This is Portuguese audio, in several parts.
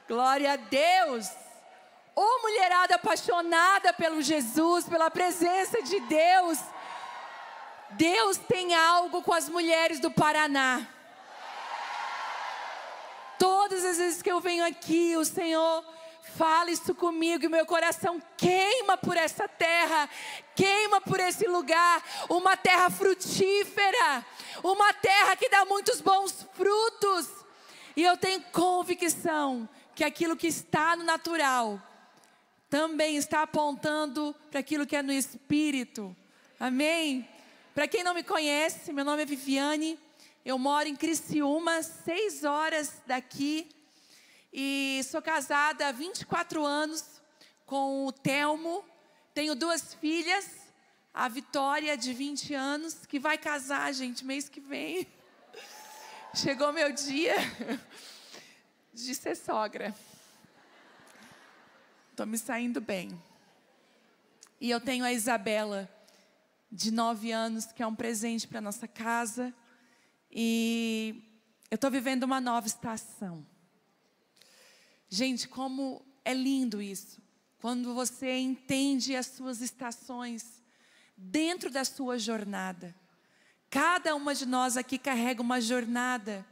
Glória a Deus. Ô mulherada apaixonada pelo Jesus, pela presença de Deus. Deus tem algo com as mulheres do Paraná. Todas as vezes que eu venho aqui, o Senhor fala isso comigo e meu coração queima por essa terra, queima por esse lugar. Uma terra frutífera, uma terra que dá muitos bons frutos. E eu tenho convicção que aquilo que está no natural também está apontando para aquilo que é no espírito. Amém? Para quem não me conhece, meu nome é Viviane. Eu moro em Criciúma, 6 horas daqui. E sou casada há 24 anos com o Telmo. Tenho 2 filhas. A Vitória, de 20 anos, que vai casar, gente, mês que vem. Chegou meu dia de ser sogra. Estou me saindo bem. E eu tenho a Isabela, de 9 anos, que é um presente para a nossa casa. E eu estou vivendo uma nova estação. Gente, como é lindo isso. Quando você entende as suas estações dentro da sua jornada. Cada uma de nós aqui carrega uma jornada.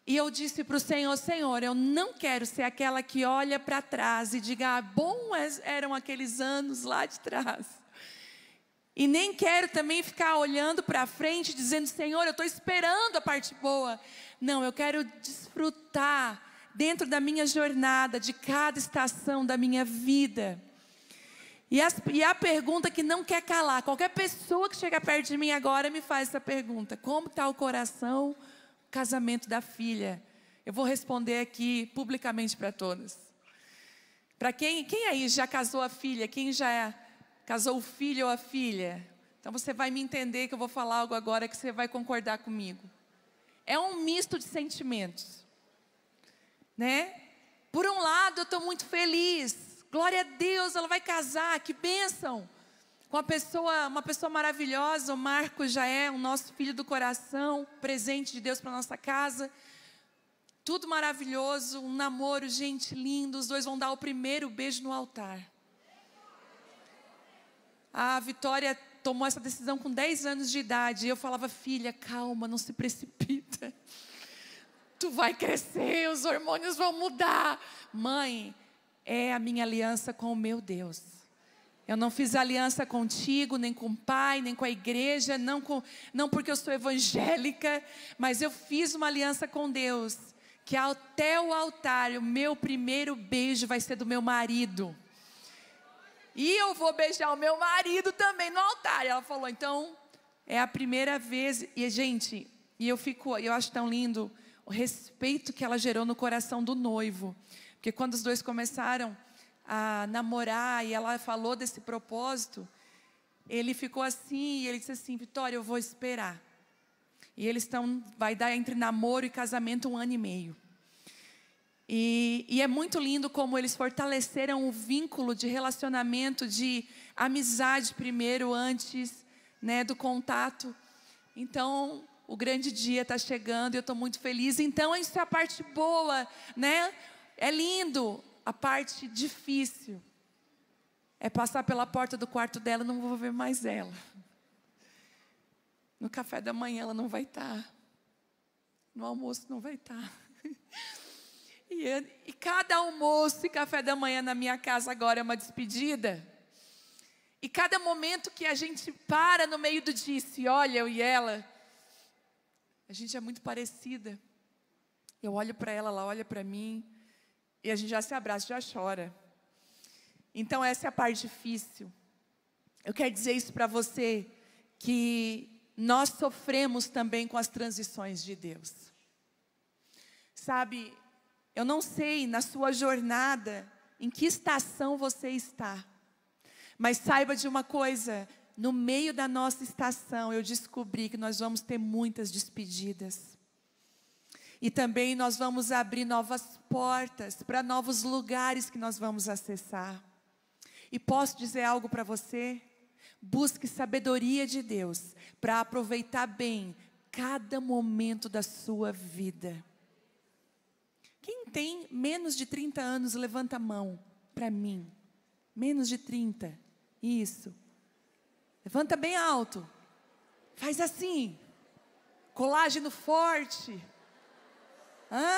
E eu disse para o Senhor: Senhor, eu não quero ser aquela que olha para trás e diga, bons eram aqueles anos lá de trás. E nem quero também ficar olhando para frente dizendo, Senhor, eu estou esperando a parte boa. Não, eu quero desfrutar dentro da minha jornada, de cada estação da minha vida. E a pergunta que não quer calar, qualquer pessoa que chega perto de mim agora me faz essa pergunta: como está o coração, o casamento da filha? Eu vou responder aqui publicamente para todas. Para quem aí já casou a filha? Quem já casou o filho ou a filha? Então você vai me entender que eu vou falar algo agora que você vai concordar comigo. É um misto de sentimentos, né? Por um lado eu estou muito feliz. Glória a Deus, ela vai casar, que bênção. Com uma pessoa maravilhosa. O Marcos já é o nosso filho do coração, presente de Deus para a nossa casa. Tudo maravilhoso, um namoro, gente, lindo. Os 2 vão dar o primeiro beijo no altar. A Vitória tomou essa decisão com 10 anos de idade. E eu falava, filha, calma, não se precipita. Tu vai crescer, os hormônios vão mudar. Mãe, é a minha aliança com o meu Deus. Eu não fiz aliança contigo, nem com o pai, nem com a igreja, não porque eu sou evangélica, mas eu fiz uma aliança com Deus, que até o altar, o meu primeiro beijo vai ser do meu marido. E eu vou beijar o meu marido também no altar. E ela falou, então, é a primeira vez. E gente, eu acho tão lindo o respeito que ela gerou no coração do noivo. Porque quando os 2 começaram a namorar e ela falou desse propósito, ele ficou assim, e ele disse assim, Vitória, eu vou esperar. E eles vai dar entre namoro e casamento 1 ano e meio. E é muito lindo como eles fortaleceram o vínculo de relacionamento, de amizade primeiro, antes, né, do contato. Então, o grande dia está chegando e eu estou muito feliz. Então, isso é a parte boa, né? É lindo. A parte difícil é passar pela porta do quarto dela e não vou ver mais ela. No café da manhã ela não vai estar. No almoço não vai estar. E cada almoço e café da manhã na minha casa agora é uma despedida. E cada momento que a gente para no meio do dia e se olha, eu e ela, a gente é muito parecida. Eu olho para ela, ela olha para mim. E a gente já se abraça, já chora. Então essa é a parte difícil. Eu quero dizer isso para você, que nós sofremos também com as transições de Deus. Sabe, eu não sei na sua jornada, em que estação você está. Mas saiba de uma coisa, no meio da nossa estação eu descobri que nós vamos ter muitas despedidas. E também nós vamos abrir novas portas para novos lugares que nós vamos acessar. E posso dizer algo para você? Busque sabedoria de Deus para aproveitar bem cada momento da sua vida. tem menos de 30 anos, levanta a mão para mim. Menos de 30. Isso. Levanta bem alto. Faz assim. Colágeno forte.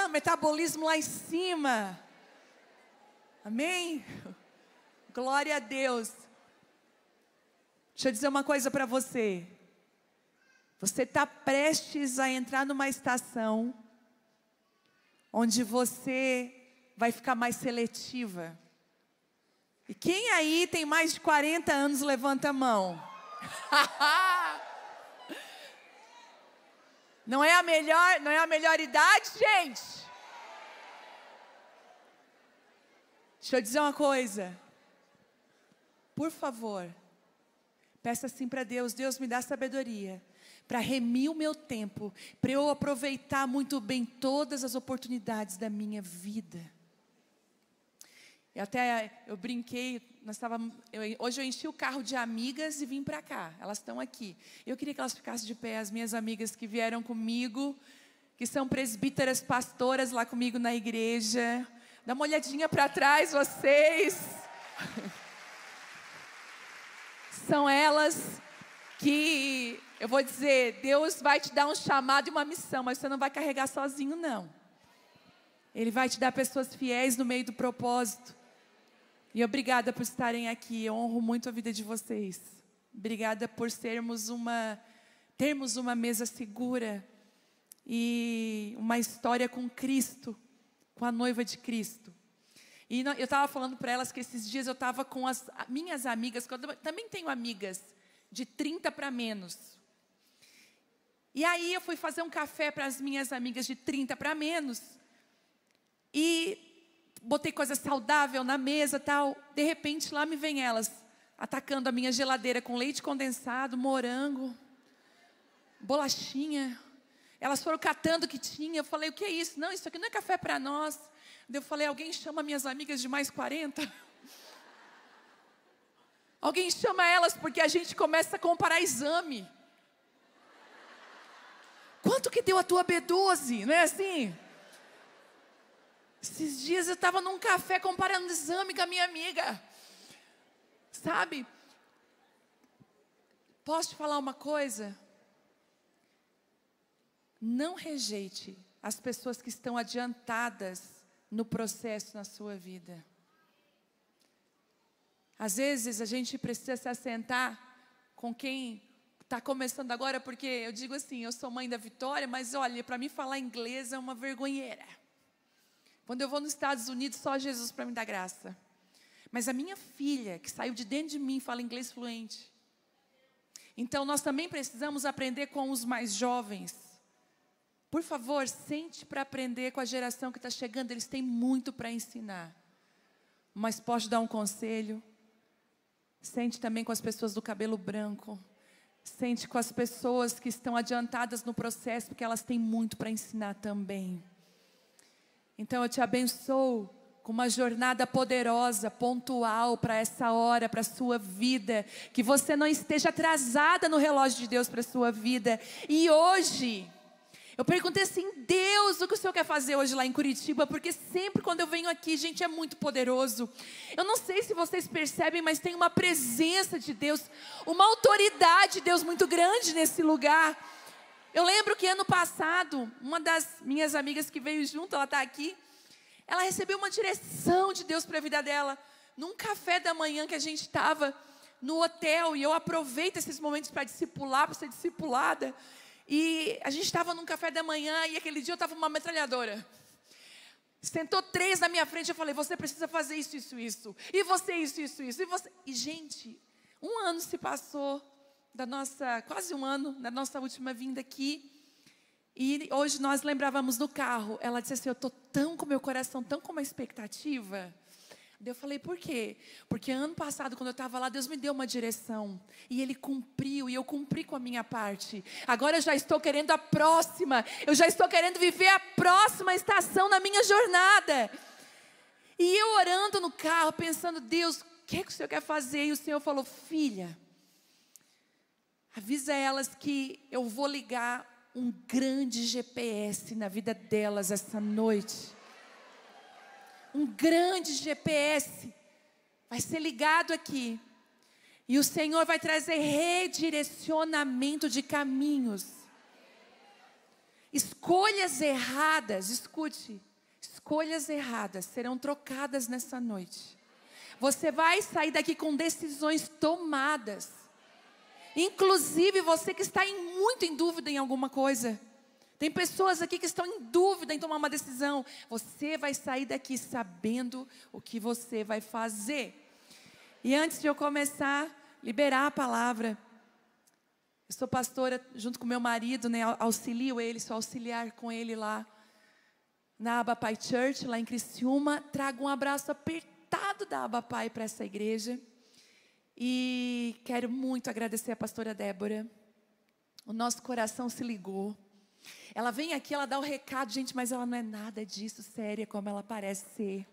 Metabolismo lá em cima. Amém? Glória a Deus. Deixa eu dizer uma coisa para você. Você está prestes a entrar numa estação onde você vai ficar mais seletiva. E quem aí tem mais de 40 anos, levanta a mão. Não é a melhor idade, gente? Deixa eu dizer uma coisa. Por favor, peça assim para Deus: Deus, me dá sabedoria para remir o meu tempo, para eu aproveitar muito bem todas as oportunidades da minha vida. Eu brinquei, hoje eu enchi o carro de amigas e vim para cá, elas estão aqui. Eu queria que elas ficassem de pé, as minhas amigas que vieram comigo, que são presbíteras, pastoras lá comigo na igreja. Dá uma olhadinha para trás, vocês. São elas que, eu vou dizer, Deus vai te dar um chamado e uma missão, mas você não vai carregar sozinho, não. Ele vai te dar pessoas fiéis no meio do propósito. E obrigada por estarem aqui, eu honro muito a vida de vocês. Obrigada por termos uma mesa segura e uma história com Cristo, com a noiva de Cristo. E eu estava falando para elas que esses dias eu estava com as minhas amigas, que eu também tenho amigas de 30 para menos. E aí eu fui fazer um café para as minhas amigas de 30 para menos. E botei coisa saudável na mesa, tal. De repente lá me vem elas atacando a minha geladeira com leite condensado, morango, bolachinha. Elas foram catando o que tinha. Eu falei: o que é isso? Não, isso aqui não é café para nós. Eu falei: alguém chama minhas amigas de mais 40? Alguém chama elas, porque a gente começa a comparar exame. Quanto que deu a tua B12? Não é assim? Esses dias eu estava num café comparando exame com a minha amiga. Sabe? Posso te falar uma coisa? Não rejeite as pessoas que estão adiantadas no processo na sua vida. Às vezes a gente precisa se assentar com quem está começando agora, porque eu digo assim, eu sou mãe da Vitória, mas olha, para mim falar inglês é uma vergonheira. Quando eu vou nos Estados Unidos, só Jesus para me dar graça. Mas a minha filha, que saiu de dentro de mim, fala inglês fluente. Então nós também precisamos aprender com os mais jovens. Por favor, sente para aprender com a geração que está chegando, eles têm muito para ensinar. Mas posso dar um conselho? Sente também com as pessoas do cabelo branco. Sente com as pessoas que estão adiantadas no processo, porque elas têm muito para ensinar também. Então eu te abençoo com uma jornada poderosa, pontual para essa hora, para a sua vida. Que você não esteja atrasada no relógio de Deus para a sua vida. E hoje, eu perguntei assim: Deus, o que o Senhor quer fazer hoje lá em Curitiba? Porque sempre quando eu venho aqui, gente, é muito poderoso. Eu não sei se vocês percebem, mas tem uma presença de Deus, uma autoridade de Deus muito grande nesse lugar. Eu lembro que ano passado, uma das minhas amigas que veio junto, ela está aqui, ela recebeu uma direção de Deus para a vida dela, num café da manhã que a gente estava no hotel, e eu aproveito esses momentos para discipular, para ser discipulada. E a gente estava num café da manhã e aquele dia eu estava uma metralhadora. Sentou 3 na minha frente, eu falei: você precisa fazer isso, isso, isso. E você, isso, isso, isso. E você... E gente, 1 ano se passou quase 1 ano da nossa última vinda aqui. E hoje nós lembrávamos no carro. Ela disse assim: eu estou tão com meu coração, tão com uma expectativa. Daí eu falei: por quê? Porque ano passado, quando eu estava lá, Deus me deu uma direção. E Ele cumpriu, e eu cumpri com a minha parte. Agora eu já estou querendo a próxima. Eu já estou querendo viver a próxima estação na minha jornada. E eu orando no carro, pensando: Deus, o que o Senhor quer fazer? E o Senhor falou: filha, avisa elas que eu vou ligar um grande GPS na vida delas essa noite. um grande GPS vai ser ligado aqui. E o Senhor vai trazer redirecionamento de caminhos. Escolhas erradas, escute, escolhas erradas serão trocadas nessa noite. Você vai sair daqui com decisões tomadas. Inclusive você que está muito em dúvida em alguma coisa. Tem pessoas aqui que estão em dúvida em tomar uma decisão. Você vai sair daqui sabendo o que você vai fazer. E antes de eu começar a liberar a palavra, eu sou pastora junto com meu marido, né? Auxilio ele, sou auxiliar com ele lá na Abapai Church, lá em Criciúma. Trago um abraço apertado da Abapai para essa igreja. E quero muito agradecer a pastora Débora. O nosso coração se ligou. Ela vem aqui, ela dá o recado, gente, mas ela não é nada disso séria como ela parece ser.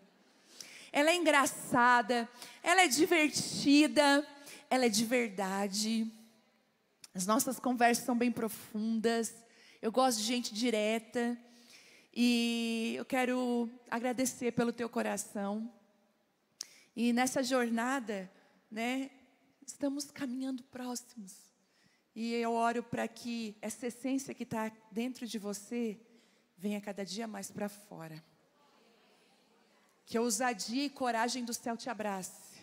Ela é engraçada, ela é divertida, ela é de verdade. As nossas conversas são bem profundas. Eu gosto de gente direta. E eu quero agradecer pelo teu coração. E nessa jornada, né, estamos caminhando próximos. E eu oro para que essa essência que está dentro de você venha cada dia mais para fora. Que a ousadia e coragem do céu te abrace.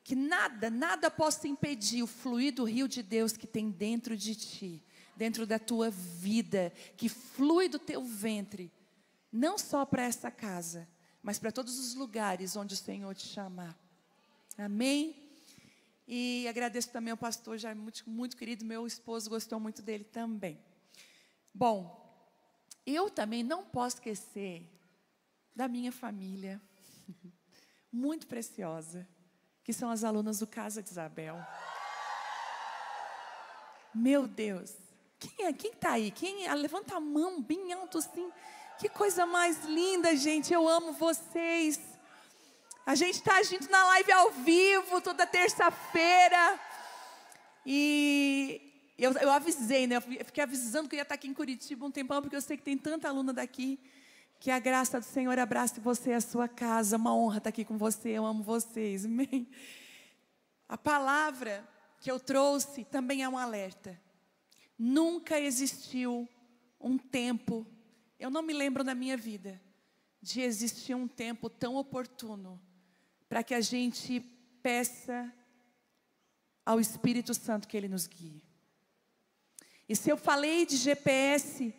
Que nada possa impedir o fluir do rio de Deus que tem dentro de ti, dentro da tua vida, que flui do teu ventre, não só para essa casa, mas para todos os lugares onde o Senhor te chamar. Amém? E agradeço também ao pastor, já muito querido, meu esposo gostou muito dele também. Bom, eu também não posso esquecer da minha família, muito preciosa, que são as alunas do Casa de Isabel. Meu Deus, quem está aí? Levanta a mão bem alto assim. Que coisa mais linda, gente, eu amo vocês. A gente está junto na live ao vivo, toda terça-feira. E eu avisei, né? Eu fiquei avisando que eu ia estar aqui em Curitiba um tempão, porque eu sei que tem tanta aluna daqui. Que a graça do Senhor abrace você e a sua casa. Uma honra estar aqui com você, eu amo vocês. Amém? A palavra que eu trouxe também é um alerta. Nunca existiu um tempo, eu não me lembro na minha vida, de existir um tempo tão oportuno para que a gente peça ao Espírito Santo que Ele nos guie. E se eu falei de GPS,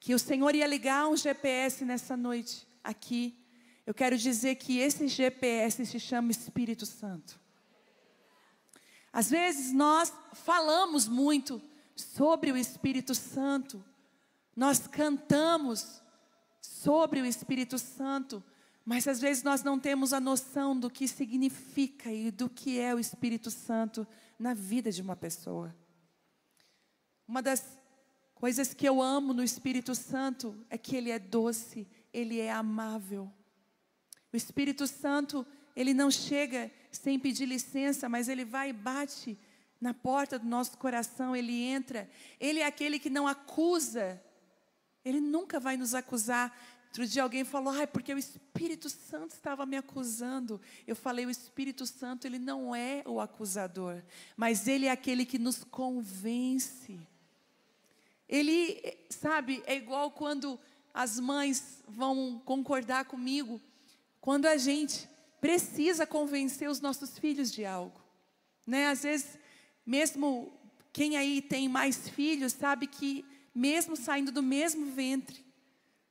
que o Senhor ia ligar um GPS nessa noite aqui, eu quero dizer que esse GPS se chama Espírito Santo. Às vezes nós falamos muito sobre o Espírito Santo, nós cantamos sobre o Espírito Santo, mas às vezes nós não temos a noção do que significa e do que é o Espírito Santo na vida de uma pessoa. Uma das coisas que eu amo no Espírito Santo é que Ele é doce, Ele é amável. O Espírito Santo, Ele não chega sem pedir licença, mas Ele vai e bate na porta do nosso coração, Ele entra. Ele é aquele que não acusa, Ele nunca vai nos acusar. Outro dia alguém falou, porque o Espírito Santo estava me acusando. Eu falei, o Espírito Santo, Ele não é o acusador, mas Ele é aquele que nos convence. Ele, sabe, é igual quando as mães vão concordar comigo, quando a gente precisa convencer os nossos filhos de algo, né? Às vezes, mesmo quem aí tem mais filhos, sabe que mesmo saindo do mesmo ventre,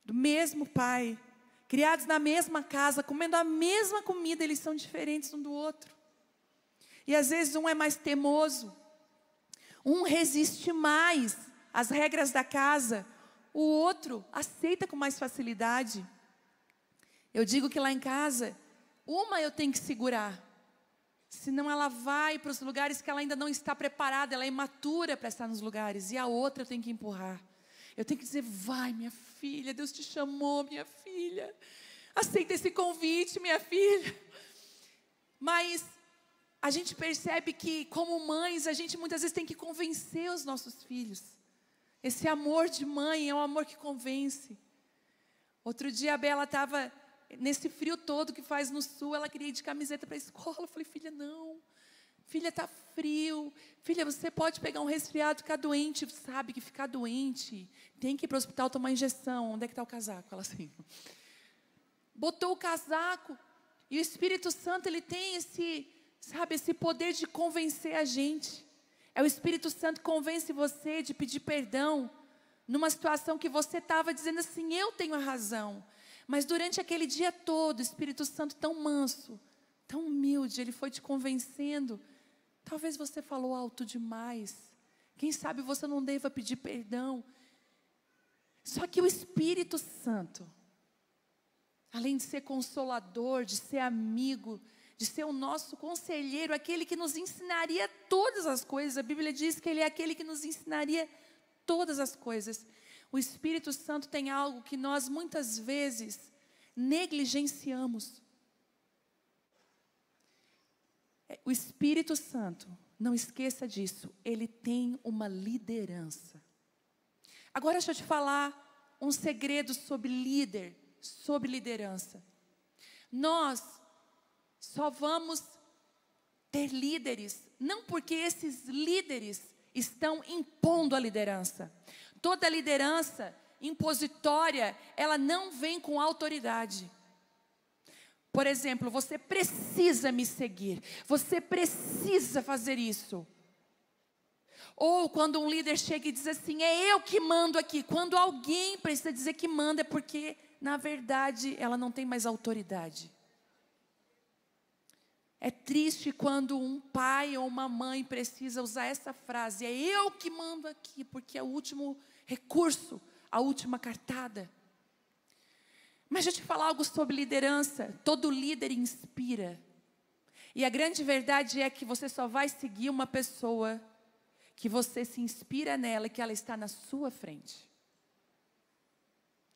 do mesmo pai, criados na mesma casa, comendo a mesma comida, eles são diferentes um do outro. E às vezes um é mais teimoso, um resiste mais às regras da casa, o outro aceita com mais facilidade. Eu digo que lá em casa, uma eu tenho que segurar, senão ela vai para os lugares que ela ainda não está preparada, ela é imatura para estar nos lugares, e a outra eu tenho que empurrar. Eu tenho que dizer, vai minha filha, Deus te chamou, minha filha, aceita esse convite, minha filha. Mas a gente percebe que, como mães, a gente muitas vezes tem que convencer os nossos filhos. Esse amor de mãe é um amor que convence. Outro dia a Bela estava nesse frio todo que faz no sul, ela queria ir de camiseta para a escola. Eu falei, filha, não. Filha, está frio. Filha, você pode pegar um resfriado, ficar doente. Sabe que ficar doente, tem que ir para o hospital tomar injeção. Onde é que está o casaco? Ela assim. Botou o casaco. E o Espírito Santo, ele tem esse poder de convencer a gente. É o Espírito Santo que convence você de pedir perdão numa situação que você estava dizendo assim, eu tenho a razão. Mas durante aquele dia todo, o Espírito Santo tão manso, tão humilde, ele foi te convencendo. Talvez você falou alto demais. Quem sabe você não deva pedir perdão. Só que o Espírito Santo, além de ser consolador, de ser amigo, de ser o nosso conselheiro, aquele que nos ensinaria todas as coisas. A Bíblia diz que Ele é aquele que nos ensinaria todas as coisas. O Espírito Santo tem algo que nós muitas vezes negligenciamos. O Espírito Santo, não esqueça disso, ele tem uma liderança. Agora deixa eu te falar um segredo sobre líder, sobre liderança. Nós só vamos ter líderes, não porque esses líderes estão impondo a liderança. Toda liderança impositória, ela não vem com autoridade. Por exemplo, você precisa me seguir, você precisa fazer isso. Ou quando um líder chega e diz assim, é eu que mando aqui. Quando alguém precisa dizer que manda, é porque, na verdade, ela não tem mais autoridade. É triste quando um pai ou uma mãe precisa usar essa frase, é eu que mando aqui, porque é o último recurso, a última cartada. Mas deixa eu te falar algo sobre liderança. Todo líder inspira. E a grande verdade é que você só vai seguir uma pessoa que você se inspira nela e que ela está na sua frente.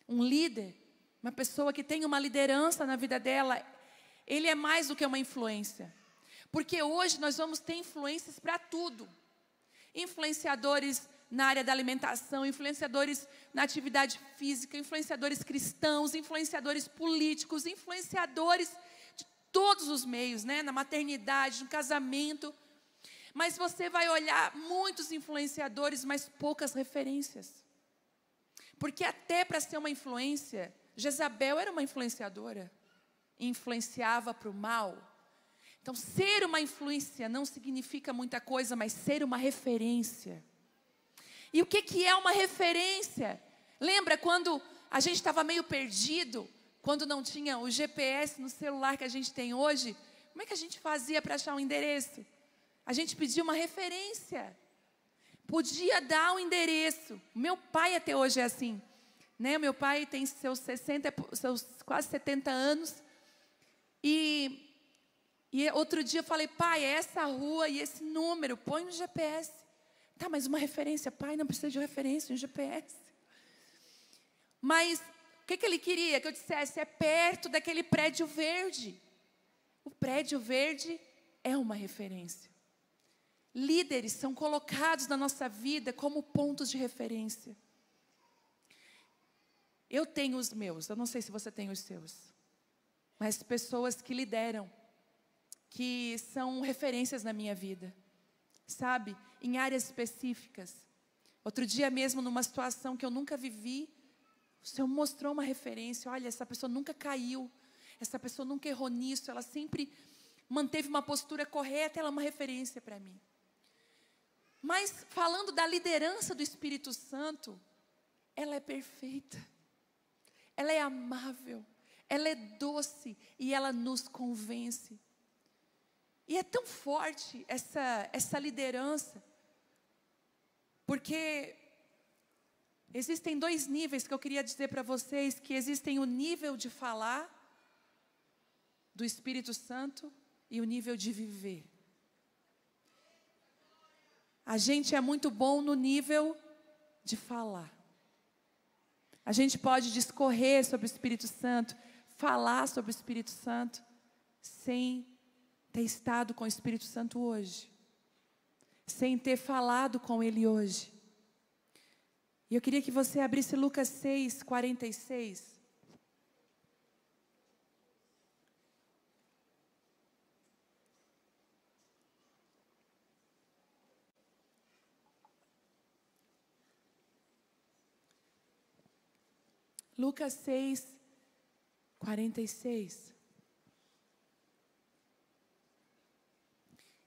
Um líder, uma pessoa que tem uma liderança na vida dela, ele é mais do que uma influência. Porque hoje nós vamos ter influências para tudo. Influenciadores na área da alimentação, influenciadores na atividade física, influenciadores cristãos, influenciadores políticos, influenciadores de todos os meios, né? Na maternidade, no casamento. Mas você vai olhar muitos influenciadores, mas poucas referências. Porque até para ser uma influência, Jezabel era uma influenciadora. Influenciava para o mal. Então, ser uma influência não significa muita coisa, mas ser uma referência. E o que é uma referência? Lembra quando a gente estava meio perdido? Quando não tinha o GPS no celular que a gente tem hoje? Como é que a gente fazia para achar um endereço? A gente pedia uma referência. Podia dar um endereço. Meu pai até hoje é assim. Né? Meu pai tem seus quase 70 anos. E outro dia eu falei, pai, é essa rua e esse número, põe no GPS. Tá, mas uma referência, pai, não precisa de referência, um GPS. Mas o que ele queria? Que eu dissesse, é perto daquele prédio verde. O prédio verde é uma referência. Líderes são colocados na nossa vida como pontos de referência. Eu tenho os meus, eu não sei se você tem os seus. Mas pessoas que lideram, que são referências na minha vida. Sabe? Em áreas específicas. Outro dia mesmo, numa situação que eu nunca vivi, o Senhor mostrou uma referência. Olha, essa pessoa nunca caiu. Essa pessoa nunca errou nisso. Ela sempre manteve uma postura correta. Ela é uma referência para mim. Mas, falando da liderança do Espírito Santo, ela é perfeita. Ela é amável. Ela é doce. E ela nos convence. E é tão forte essa liderança, porque existem 2 níveis que eu queria dizer para vocês, que existem o nível de falar do Espírito Santo e o nível de viver. A gente é muito bom no nível de falar. A gente pode discorrer sobre o Espírito Santo, falar sobre o Espírito Santo, sem ter estado com o Espírito Santo hoje, sem ter falado com Ele hoje. E eu queria que você abrisse Lucas 6, 46. Lucas 6, 46.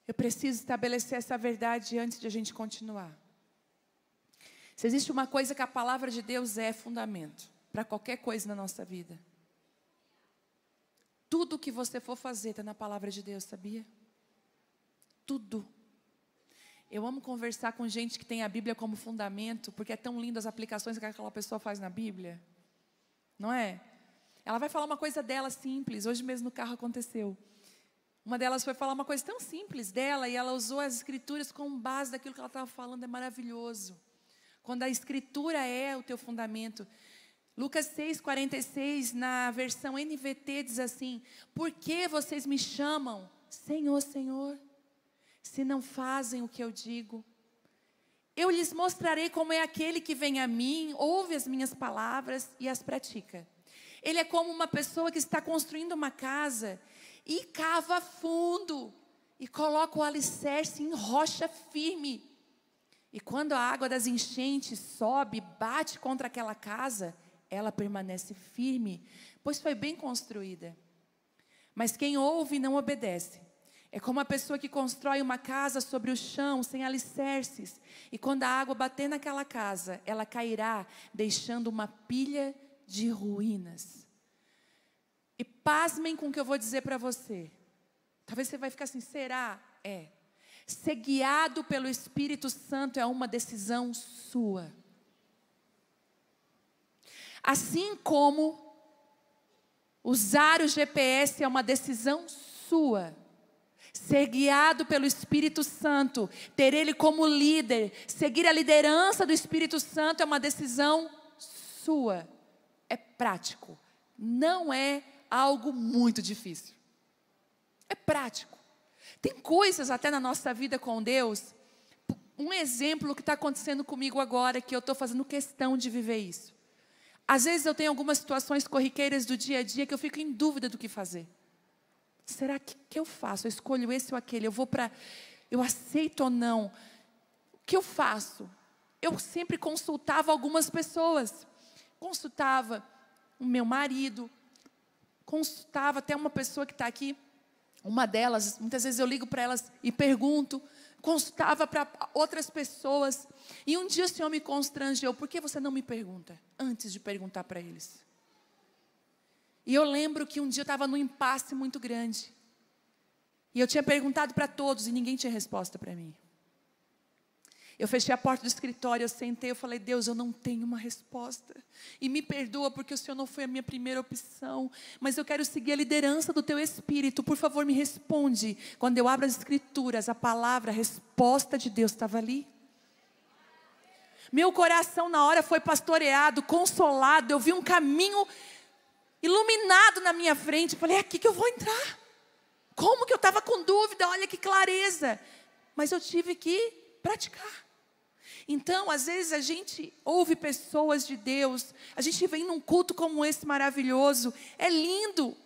Eu preciso estabelecer essa verdade antes de a gente continuar. Se existe uma coisa que a palavra de Deus é fundamento para qualquer coisa na nossa vida. Tudo que você for fazer está na palavra de Deus, sabia? Tudo. Eu amo conversar com gente que tem a Bíblia como fundamento, porque é tão lindo as aplicações que aquela pessoa faz na Bíblia. Não é? Ela vai falar uma coisa dela simples. Hoje mesmo no carro aconteceu. Uma delas foi falar uma coisa tão simples dela, e ela usou as escrituras como base daquilo que ela estava falando. É maravilhoso. Quando a escritura é o teu fundamento. Lucas 6, 46, na versão NVT, diz assim: por que vocês me chamam Senhor, Senhor, se não fazem o que eu digo? Eu lhes mostrarei como é aquele que vem a mim, ouve as minhas palavras e as pratica. Ele é como uma pessoa que está construindo uma casa e cava fundo e coloca o alicerce em rocha firme. E quando a água das enchentes sobe, bate contra aquela casa, ela permanece firme, pois foi bem construída. Mas quem ouve e não obedece é como a pessoa que constrói uma casa sobre o chão, sem alicerces. E quando a água bater naquela casa, ela cairá, deixando uma pilha de ruínas. E pasmem com o que eu vou dizer para você. Talvez você vai ficar assim, será? É. Ser guiado pelo Espírito Santo é uma decisão sua. Assim como usar o GPS é uma decisão sua. Ser guiado pelo Espírito Santo, ter Ele como líder, seguir a liderança do Espírito Santo é uma decisão sua. É prático. Não é algo muito difícil. É prático. Tem coisas até na nossa vida com Deus. Um exemplo que está acontecendo comigo agora, que eu estou fazendo questão de viver isso. Às vezes eu tenho algumas situações corriqueiras do dia a dia que eu fico em dúvida do que fazer. Será que eu faço? Eu escolho esse ou aquele? Eu aceito ou não? O que eu faço? Eu sempre consultava algumas pessoas. Consultava o meu marido. Consultava até uma pessoa que está aqui. Uma delas, muitas vezes eu ligo para elas e pergunto. Consultava para outras pessoas. E um dia o Senhor me constrangeu. Por que você não me pergunta? Antes de perguntar para eles. E eu lembro que um dia eu estava num impasse muito grande. E eu tinha perguntado para todos e ninguém tinha resposta para mim. Eu fechei a porta do escritório, eu sentei, eu falei: Deus, eu não tenho uma resposta. E me perdoa porque o Senhor não foi a minha primeira opção. Mas eu quero seguir a liderança do Teu Espírito. Por favor, me responde. Quando eu abro as escrituras, a palavra, a resposta de Deus estava ali. Meu coração na hora foi pastoreado, consolado. Eu vi um caminho iluminado na minha frente. Falei: é aqui que eu vou entrar. Como que eu estava com dúvida? Olha que clareza. Mas eu tive que praticar. Então, às vezes a gente ouve pessoas de Deus, a gente vem num culto como esse maravilhoso, é lindo.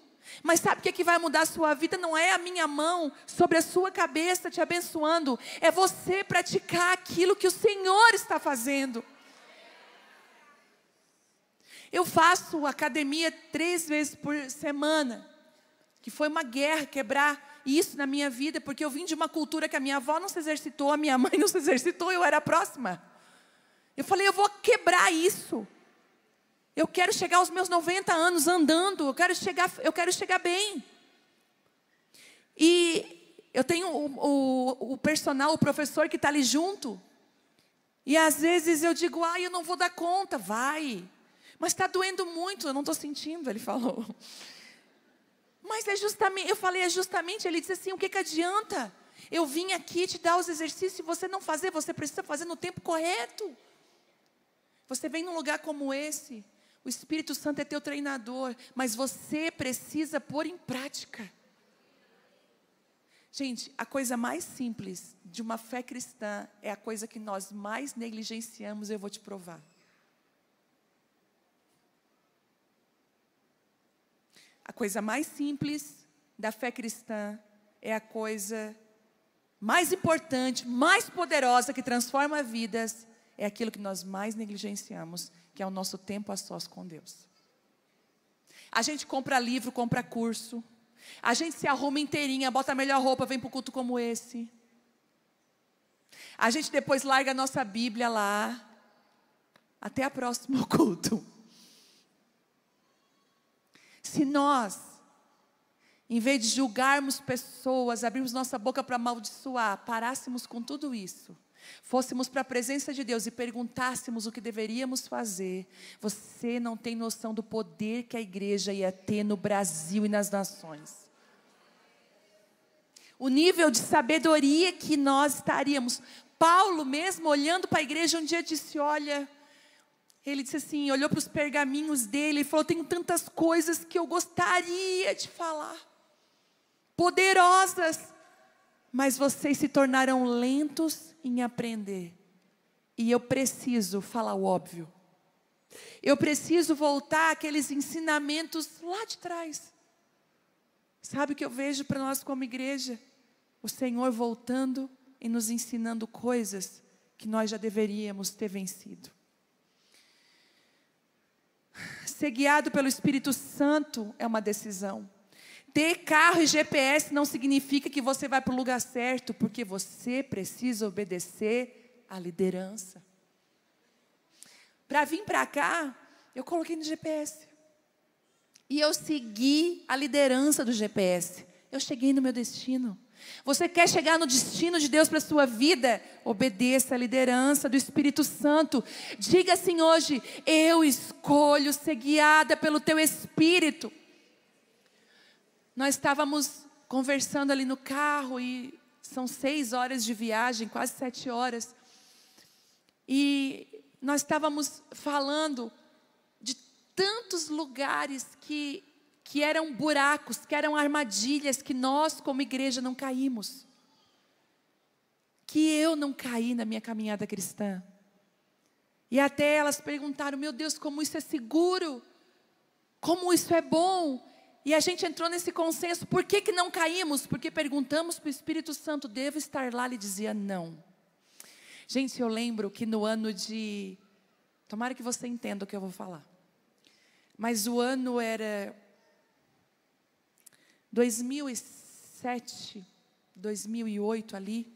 Mas sabe o que vai mudar a sua vida? Não é a minha mão sobre a sua cabeça te abençoando, é você praticar aquilo que o Senhor está fazendo. Eu faço academia 3 vezes por semana, que foi uma guerra quebrar isso na minha vida, porque eu vim de uma cultura que a minha avó não se exercitou, a minha mãe não se exercitou, eu era a próxima. Eu falei: eu vou quebrar isso. Eu quero chegar aos meus 90 anos andando, eu quero chegar bem. E eu tenho o personal, o professor que está ali junto. E às vezes eu digo: eu não vou dar conta. Vai. Mas está doendo muito, eu não estou sentindo, ele falou. Mas é justamente, eu falei, ele disse assim: o que adianta? Eu vim aqui te dar os exercícios e você não fazer, você precisa fazer no tempo correto. Você vem num lugar como esse, o Espírito Santo é teu treinador, mas você precisa pôr em prática. Gente, a coisa mais simples de uma fé cristã é a coisa que nós mais negligenciamos, eu vou te provar. A coisa mais simples da fé cristã é a coisa mais importante, mais poderosa, que transforma vidas, é aquilo que nós mais negligenciamos, que é o nosso tempo a sós com Deus. A gente compra livro, compra curso. A gente se arruma inteirinha, bota a melhor roupa, vem para o culto como esse. A gente depois larga a nossa Bíblia lá. Até o próximo culto. Se nós, em vez de julgarmos pessoas, abrirmos nossa boca para amaldiçoar, parássemos com tudo isso, fôssemos para a presença de Deus e perguntássemos o que deveríamos fazer, você não tem noção do poder que a igreja ia ter no Brasil e nas nações. O nível de sabedoria que nós estaríamos. Paulo mesmo, olhando para a igreja, um dia disse, olha, ele disse assim, olhou para os pergaminhos dele e falou, tenho tantas coisas que eu gostaria de falar, poderosas, mas vocês se tornaram lentos em aprender, e eu preciso falar o óbvio, eu preciso voltar àqueles ensinamentos lá de trás. Sabe o que eu vejo para nós como igreja? O Senhor voltando e nos ensinando coisas que nós já deveríamos ter vencido. Ser guiado pelo Espírito Santo é uma decisão. Ter carro e GPS não significa que você vai para o lugar certo, porque você precisa obedecer à liderança. Para vir para cá, eu coloquei no GPS. E eu segui a liderança do GPS. Eu cheguei no meu destino. Você quer chegar no destino de Deus para a sua vida? Obedeça a liderança do Espírito Santo. Diga assim hoje, eu escolho ser guiada pelo teu Espírito. Nós estávamos conversando ali no carro e são 6 horas de viagem, quase 7 horas. E nós estávamos falando de tantos lugares que eram buracos, que eram armadilhas, que nós como igreja não caímos. Que eu não caí na minha caminhada cristã. E até elas perguntaram, meu Deus, como isso é seguro? Como isso é bom? E a gente entrou nesse consenso, por que não caímos? Porque perguntamos para o Espírito Santo, devo estar lá? Ele dizia não. Gente, eu lembro que no ano de... Tomara que você entenda o que eu vou falar. Mas o ano era 2007, 2008 ali.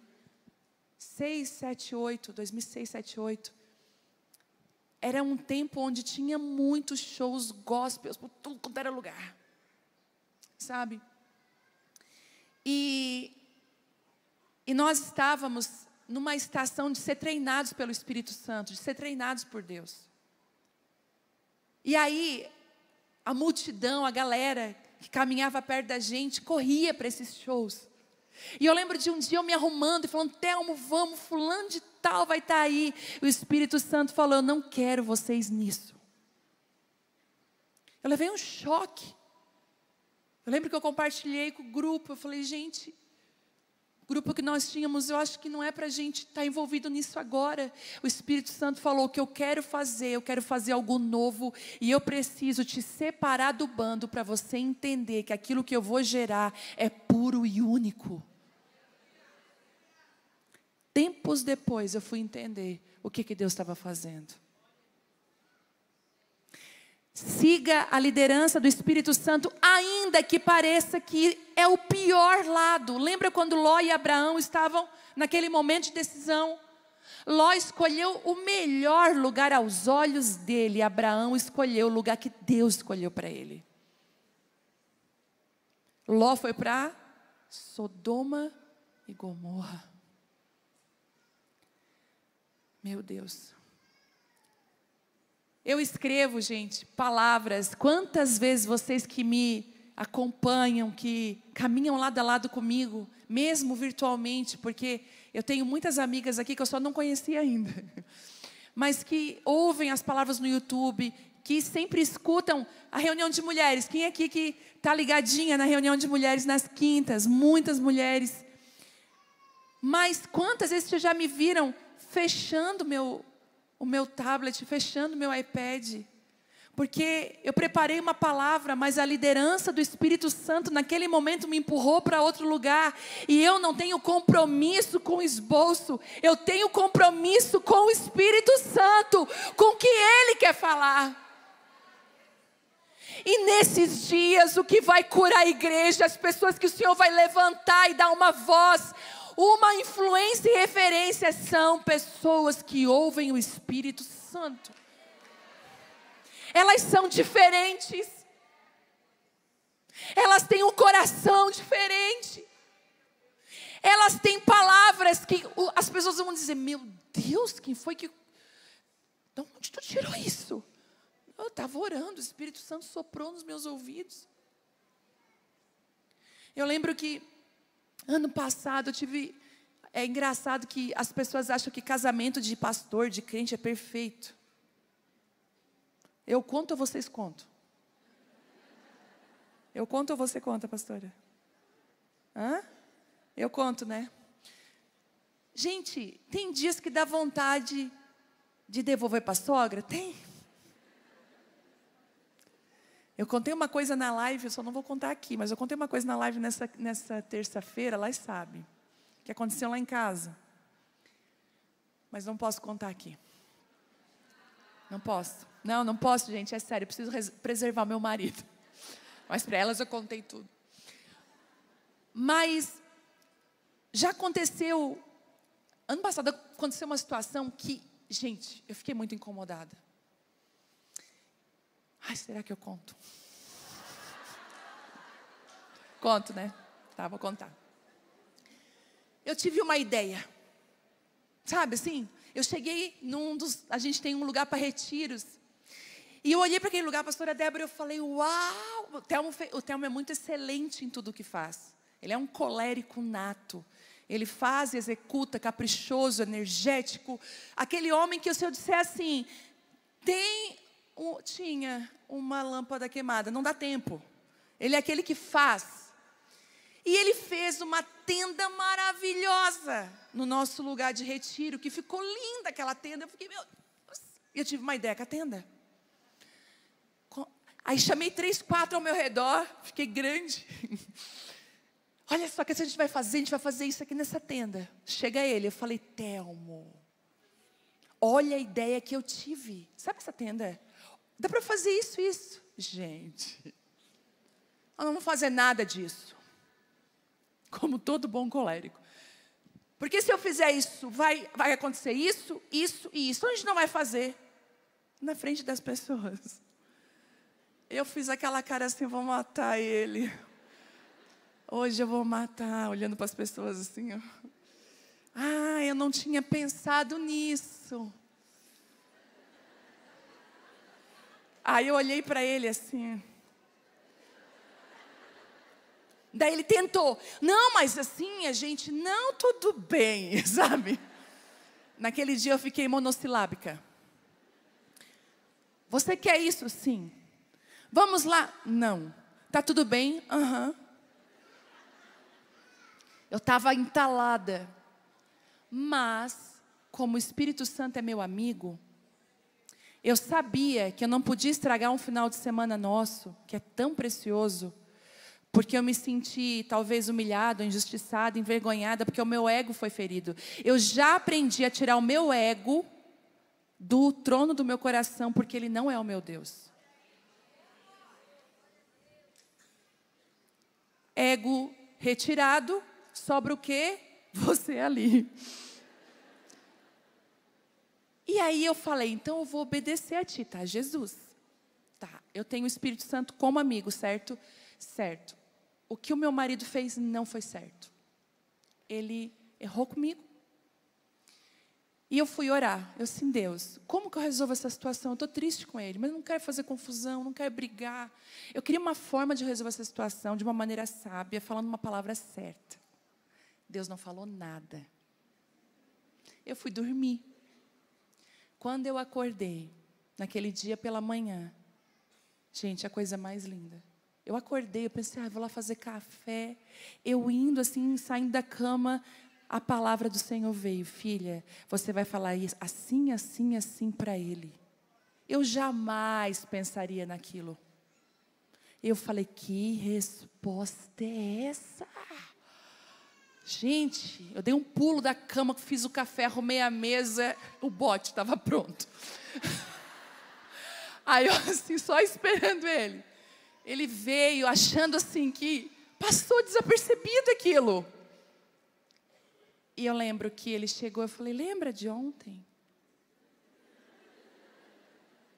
6, 7, 8, 2006, 7, 8. Era um tempo onde tinha muitos shows gospels por tudo quanto era lugar. Sabe? E nós estávamos numa estação de ser treinados pelo Espírito Santo, de ser treinados por Deus. E aí, a multidão, a galera que caminhava perto da gente, corria para esses shows. E eu lembro de um dia eu me arrumando e falando, Telmo, vamos, fulano de tal vai estar aí. O Espírito Santo falou, eu não quero vocês nisso. Eu levei um choque. Eu lembro que eu compartilhei com o grupo, eu falei, gente, o grupo que nós tínhamos, eu acho que não é para a gente estar envolvido nisso agora. O Espírito Santo falou, o que eu quero fazer algo novo, e eu preciso te separar do bando para você entender que aquilo que eu vou gerar é puro e único. Tempos depois eu fui entender o que Deus estava fazendo. Siga a liderança do Espírito Santo, ainda que pareça que é o pior lado. Lembra quando Ló e Abraão estavam naquele momento de decisão? Ló escolheu o melhor lugar aos olhos dele. Abraão escolheu o lugar que Deus escolheu para ele. Ló foi para Sodoma e Gomorra. Meu Deus. Eu escrevo, gente, palavras. Quantas vezes vocês que me acompanham, que caminham lado a lado comigo, mesmo virtualmente, porque eu tenho muitas amigas aqui que eu só não conhecia ainda, mas que ouvem as palavras no YouTube, que sempre escutam a reunião de mulheres. Quem aqui que está ligadinha na reunião de mulheres nas quintas? Muitas mulheres. Mas quantas vezes vocês já me viram fechando o meu tablet, fechando o meu iPad, porque eu preparei uma palavra, mas a liderança do Espírito Santo naquele momento me empurrou para outro lugar, e eu não tenho compromisso com o esboço, eu tenho compromisso com o Espírito Santo, com o que Ele quer falar. E nesses dias, o que vai curar a igreja, as pessoas que o Senhor vai levantar e dar uma voz, uma influência e referência, são pessoas que ouvem o Espírito Santo. Elas são diferentes. Elas têm um coração diferente. Elas têm palavras que as pessoas vão dizer: meu Deus, quem foi que... De onde tu tirou isso? Eu estava orando, o Espírito Santo soprou nos meus ouvidos. Eu lembro que ano passado eu tive... É engraçado que as pessoas acham que casamento de pastor, de crente é perfeito. Eu conto ou vocês contam? Eu conto ou você conta, pastora? Hã? Eu conto, né? Gente, tem dias que dá vontade de devolver para a sogra? Tem. Eu contei uma coisa na live, eu só não vou contar aqui, mas eu contei uma coisa na live nessa terça-feira, lá sabe, que aconteceu lá em casa. Mas não posso contar aqui. Não posso. Não posso, gente, é sério, eu preciso preservar meu marido. Mas para elas eu contei tudo. Mas já aconteceu, ano passado aconteceu uma situação que, gente, eu fiquei muito incomodada. Ai, será que eu conto? Conto, né? Tá, vou contar. Eu tive uma ideia. Sabe assim? Eu cheguei a gente tem um lugar para retiros. E eu olhei para aquele lugar, a pastora Débora, e eu falei: uau! O Telmo é muito excelente em tudo o que faz. Ele é um colérico nato. Ele faz, executa, caprichoso, energético. Aquele homem que, se eu disser assim, tinha uma lâmpada queimada, não dá tempo. Ele é aquele que faz. E ele fez uma tenda maravilhosa no nosso lugar de retiro, que ficou linda aquela tenda. Eu fiquei, meu Deus. Eu tive uma ideia com a tenda. Aí chamei 3, 4 ao meu redor, fiquei grande. Olha só, que a gente vai fazer isso aqui nessa tenda. Chega ele, eu falei: Telmo, olha a ideia que eu tive. Sabe essa tenda? Dá para fazer isso. Gente, nós não vamos fazer nada disso. Como todo bom colérico. Porque se eu fizer isso, vai acontecer isso e isso. Então a gente não vai fazer na frente das pessoas. Eu fiz aquela cara assim: vou matar ele. Hoje eu vou matar, olhando para as pessoas assim, ó. Ah, eu não tinha pensado nisso. Aí eu olhei para ele assim. Daí ele tentou. Não, mas assim, a gente... Não, tudo bem, sabe? Naquele dia eu fiquei monossilábica. Você quer isso? Sim. Vamos lá? Não. Tá tudo bem? Aham. Eu estava entalada. Mas, como o Espírito Santo é meu amigo, eu sabia que eu não podia estragar um final de semana nosso, que é tão precioso, porque eu me senti talvez humilhada, injustiçada, envergonhada, porque o meu ego foi ferido. Eu já aprendi a tirar o meu ego do trono do meu coração, porque ele não é o meu Deus. Ego retirado, sobra o quê? Você ali. E aí eu falei: então eu vou obedecer a ti, tá, Jesus? Tá, eu tenho o Espírito Santo como amigo, certo? Certo. O que o meu marido fez não foi certo. Ele errou comigo. E eu fui orar. Eu disse: Deus, como que eu resolvo essa situação? Eu estou triste com ele, mas não quero fazer confusão, não quero brigar. Eu queria uma forma de resolver essa situação de uma maneira sábia, falando uma palavra certa. Deus não falou nada. Eu fui dormir. Quando eu acordei, naquele dia pela manhã, gente, a coisa mais linda. Eu acordei, eu pensei: vou lá fazer café. Eu indo assim, saindo da cama, a palavra do Senhor veio: filha, você vai falar isso, assim, assim, assim para ele. Eu jamais pensaria naquilo. Eu falei: que resposta é essa? Gente, eu dei um pulo da cama, fiz o café, arrumei a mesa, o bote estava pronto. Aí eu assim, só esperando ele. ele veio achando assim que passou desapercebido aquilo. E eu lembro que ele chegou, eu falei, lembra de ontem?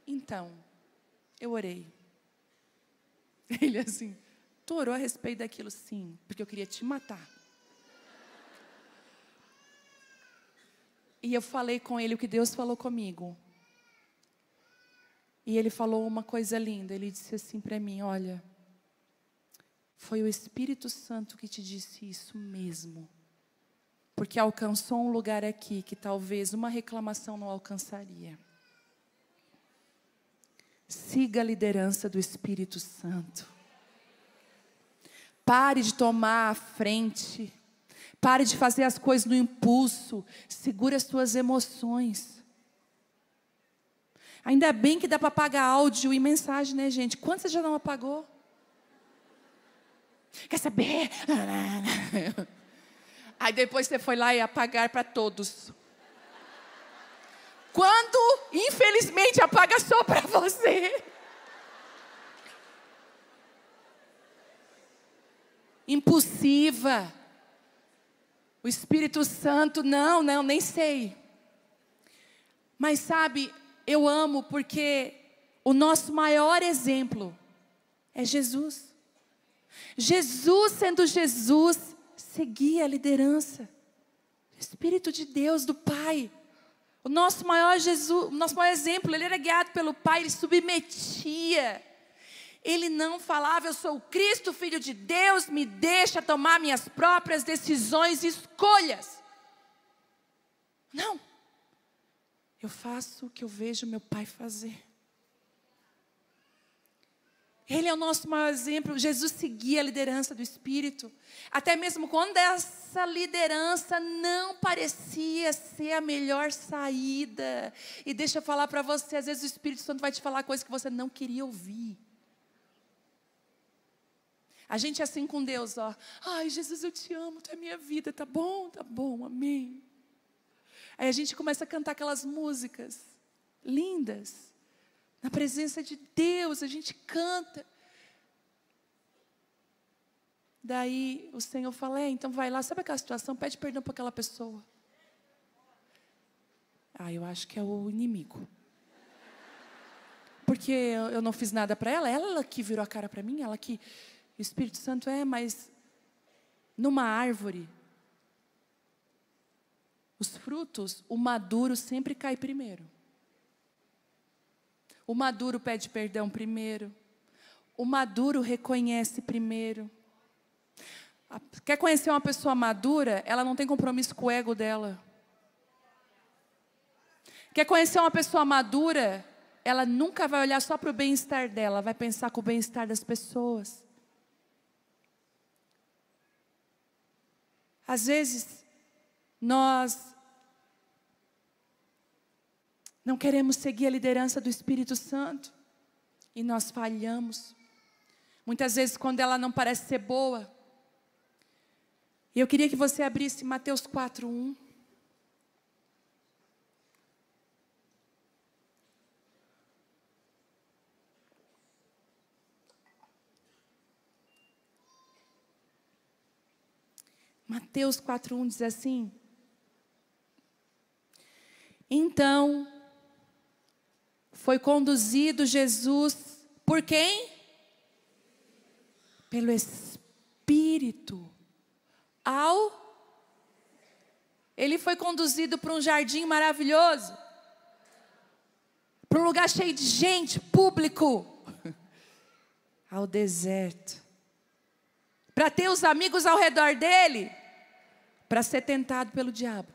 Então, eu orei. Ele assim, tu orou a respeito daquilo? Sim, porque eu queria te matar. E eu falei com ele o que Deus falou comigo. E ele falou uma coisa linda, ele disse assim para mim, olha, foi o Espírito Santo que te disse isso mesmo. Porque alcançou um lugar aqui que talvez uma reclamação não alcançaria. Siga a liderança do Espírito Santo. Pare de tomar a frente. Pare de fazer as coisas no impulso. Segure as suas emoções. Ainda bem que dá para apagar áudio e mensagem, né, gente? Quantos você já não apagou? Quer saber? Aí depois você foi lá e apagar para todos. Quando, infelizmente, apaga só para você. Impulsiva. O Espírito Santo, não, nem sei. Mas sabe, eu amo porque o nosso maior exemplo é Jesus. Jesus, sendo Jesus, seguia a liderança. O Espírito de Deus, do Pai. O nosso maior exemplo, ele era guiado pelo Pai, ele submetia. Ele não falava, eu sou o Cristo, Filho de Deus, me deixa tomar minhas próprias decisões e escolhas. Não. Eu faço o que eu vejo meu Pai fazer. Ele é o nosso maior exemplo. Jesus seguia a liderança do Espírito. Até mesmo quando essa liderança não parecia ser a melhor saída. E deixa eu falar para você, às vezes o Espírito Santo vai te falar coisas que você não queria ouvir. A gente é assim com Deus, ó. Ai, Jesus, eu te amo, tu é minha vida, tá bom, amém. Aí a gente começa a cantar aquelas músicas lindas. Na presença de Deus, a gente canta. Daí o Senhor fala, então vai lá, sabe aquela situação? Pede perdão para aquela pessoa. Eu acho que é o inimigo. Porque eu não fiz nada para ela que virou a cara para mim, ela que... O Espírito Santo mas numa árvore, os frutos, o maduro sempre cai primeiro. O maduro pede perdão primeiro. O maduro reconhece primeiro. Quer conhecer uma pessoa madura? Ela não tem compromisso com o ego dela. Quer conhecer uma pessoa madura? Ela nunca vai olhar só para o bem-estar dela, vai pensar com o bem-estar das pessoas. Às vezes, nós não queremos seguir a liderança do Espírito Santo e nós falhamos. Muitas vezes, quando ela não parece ser boa. E eu queria que você abrisse Mateus 4:1. Mateus 4:1 diz assim: então, foi conduzido Jesus por quem? Pelo Espírito. Ele foi conduzido para um jardim maravilhoso, para um lugar cheio de gente, público, ao deserto, para ter os amigos ao redor dele, para ser tentado pelo diabo.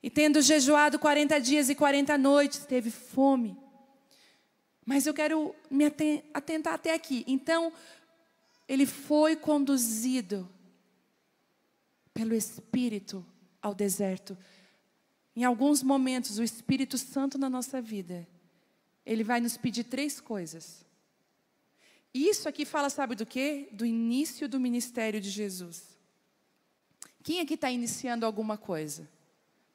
E tendo jejuado 40 dias e 40 noites, teve fome. Mas eu quero me atentar até aqui. Então, ele foi conduzido pelo Espírito ao deserto. Em alguns momentos, o Espírito Santo na nossa vida, ele vai nos pedir 3 coisas. Isso aqui fala, sabe do quê? Do início do ministério de Jesus. Quem aqui está iniciando alguma coisa?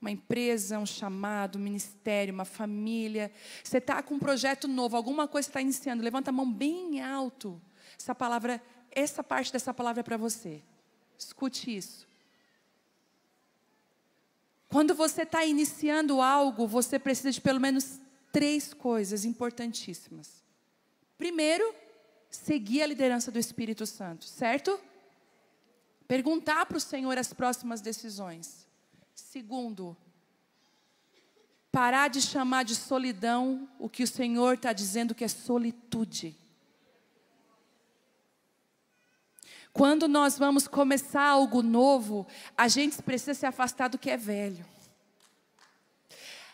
Uma empresa, um chamado, um ministério, uma família. Você está com um projeto novo, alguma coisa você está iniciando. Levanta a mão bem alto. Essa parte dessa palavra é para você. Escute isso. Quando você está iniciando algo, você precisa de pelo menos 3 coisas importantíssimas. Primeiro, seguir a liderança do Espírito Santo, certo? Perguntar para o Senhor as próximas decisões. Segundo, parar de chamar de solidão o que o Senhor está dizendo que é solitude. Quando nós vamos começar algo novo, a gente precisa se afastar do que é velho.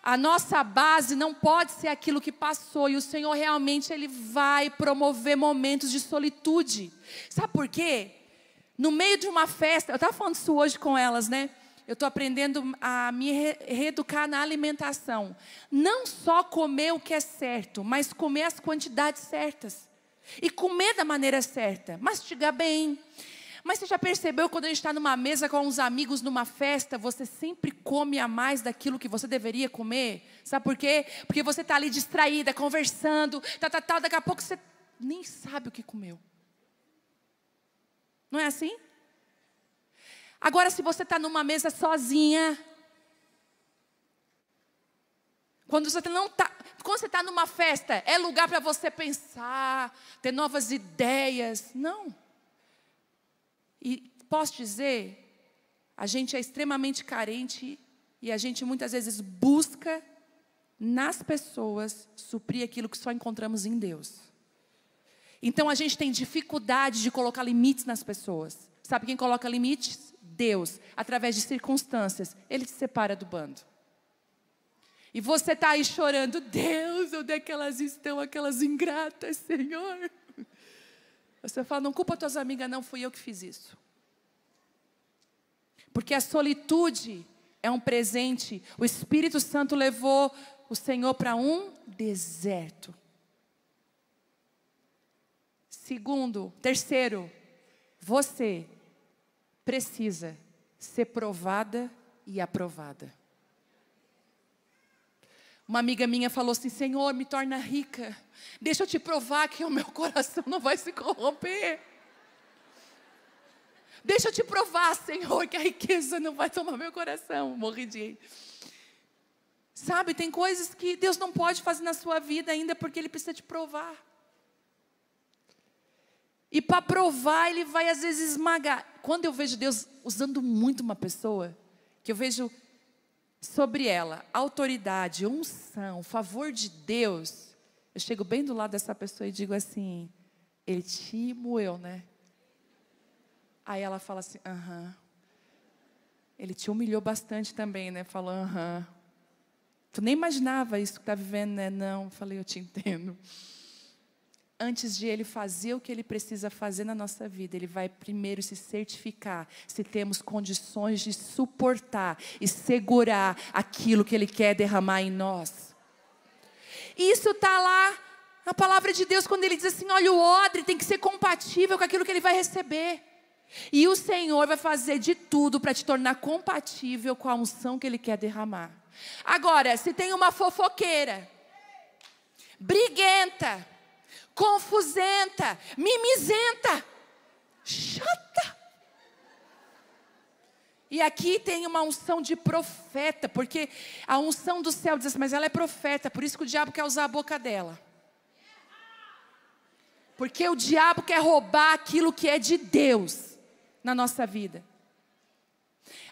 A nossa base não pode ser aquilo que passou. E o Senhor realmente Ele vai promover momentos de solitude. Sabe por quê? No meio de uma festa, eu estava falando isso hoje com elas, né? Eu estou aprendendo a me reeducar na alimentação. Não só comer o que é certo, mas comer as quantidades certas. E comer da maneira certa. Mastigar bem. Mas você já percebeu quando a gente está numa mesa com uns amigos numa festa, você sempre come a mais daquilo que você deveria comer? Sabe por quê? Porque você está ali distraída, conversando, daqui a pouco você nem sabe o que comeu. Não é assim? Agora, se você está numa mesa sozinha, quando você está numa festa, é lugar para você pensar, ter novas ideias. Não. E posso dizer, a gente é extremamente carente e a gente muitas vezes busca nas pessoas suprir aquilo que só encontramos em Deus. Então a gente tem dificuldade de colocar limites nas pessoas. Sabe quem coloca limites? Deus, através de circunstâncias. Ele te separa do bando. E você está aí chorando, Deus, onde é que elas estão, aquelas ingratas, Senhor? Você fala, não culpa tuas amigas, não, fui eu que fiz isso. Porque a solitude é um presente. O Espírito Santo levou o Senhor para um deserto. Terceiro, você precisa ser provada e aprovada. Uma amiga minha falou assim, Senhor, me torna rica. Deixa eu te provar que o meu coração não vai se corromper. Deixa eu te provar, Senhor, que a riqueza não vai tomar meu coração. Morri de rir. Sabe, tem coisas que Deus não pode fazer na sua vida ainda porque Ele precisa te provar. E para provar, Ele vai às vezes esmagar. Quando eu vejo Deus usando muito uma pessoa, que eu vejo sobre ela autoridade, unção, favor de Deus, eu chego bem do lado dessa pessoa e digo assim, Ele te moeu, né? Aí ela fala assim, aham. Ele te humilhou bastante também, né? Falou, aham. Tu nem imaginava isso que está vivendo, né? Não, eu falei, eu te entendo. Antes de Ele fazer o que Ele precisa fazer na nossa vida, Ele vai primeiro se certificar se temos condições de suportar e segurar aquilo que Ele quer derramar em nós. Isso está lá na palavra de Deus, quando Ele diz assim, olha, o odre tem que ser compatível com aquilo que Ele vai receber. E o Senhor vai fazer de tudo para te tornar compatível com a unção que Ele quer derramar. Agora, se tem uma fofoqueira, briguenta, confusenta, mimizenta, chata. E aqui tem uma unção de profeta, porque a unção do céu diz assim, mas ela é profeta, por isso que o diabo quer usar a boca dela. Porque o diabo quer roubar aquilo que é de Deus na nossa vida.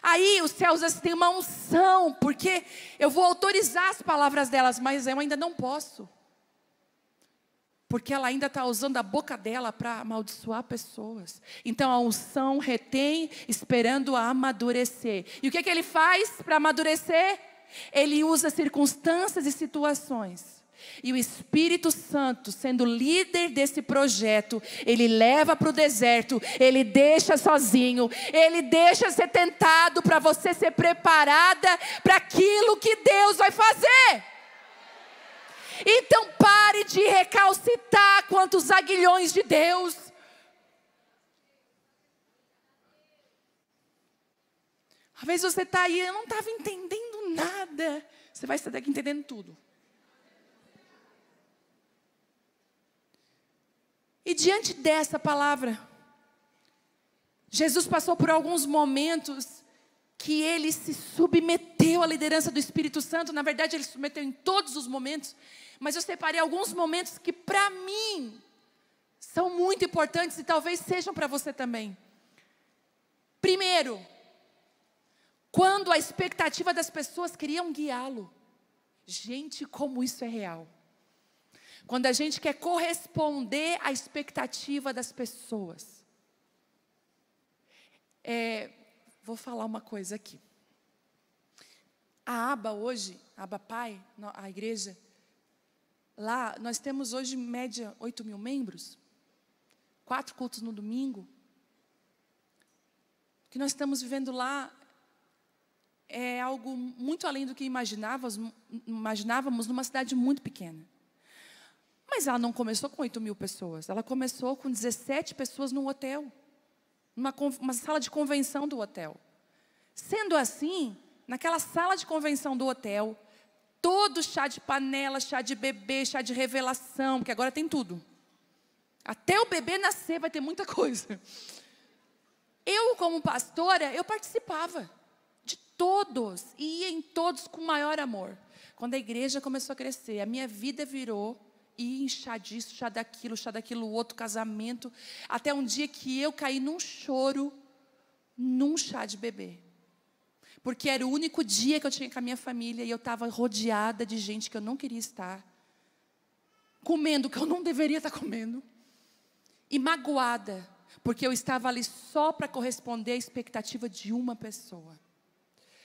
Aí o céu diz assim, tem uma unção, porque eu vou autorizar as palavras delas, mas eu ainda não posso. Porque ela ainda está usando a boca dela para amaldiçoar pessoas. Então a unção retém, esperando a amadurecer. E o que ele faz para amadurecer? Ele usa circunstâncias e situações. E o Espírito Santo, sendo líder desse projeto, Ele leva para o deserto, Ele deixa sozinho, Ele deixa ser tentado para você ser preparada para aquilo que Deus vai fazer. Então pare de recalcitar quanto os aguilhões de Deus. Às vezes você está aí, eu não estava entendendo nada. Você vai sair daqui entendendo tudo. E diante dessa palavra, Jesus passou por alguns momentos que ele se submeteu à liderança do Espírito Santo. Na verdade, ele se submeteu em todos os momentos. Mas eu separei alguns momentos que para mim são muito importantes e talvez sejam para você também. Primeiro, quando a expectativa das pessoas queriam guiá-lo. Gente, como isso é real. Quando a gente quer corresponder à expectativa das pessoas. Vou falar uma coisa aqui. A Aba hoje, a Aba Pai, a igreja, lá nós temos hoje em média 8.000 membros. 4 cultos no domingo. O que nós estamos vivendo lá é algo muito além do que imaginávamos numa cidade muito pequena. Mas ela não começou com 8.000 pessoas. Ela começou com 17 pessoas num hotel. Uma sala de convenção do hotel. Sendo assim, naquela sala de convenção do hotel, todo chá de panela, chá de bebê, chá de revelação, porque agora tem tudo. Até o bebê nascer vai ter muita coisa. Eu, como pastora, eu participava de todos, e ia em todos com maior amor. Quando a igreja começou a crescer, a minha vida virou ir em chá disso, chá daquilo outro, casamento, até um dia que eu caí num choro, num chá de bebê. Porque era o único dia que eu tinha com a minha família, e eu estava rodeada de gente que eu não queria estar, comendo o que eu não deveria estar comendo, e magoada, porque eu estava ali só para corresponder à expectativa de uma pessoa.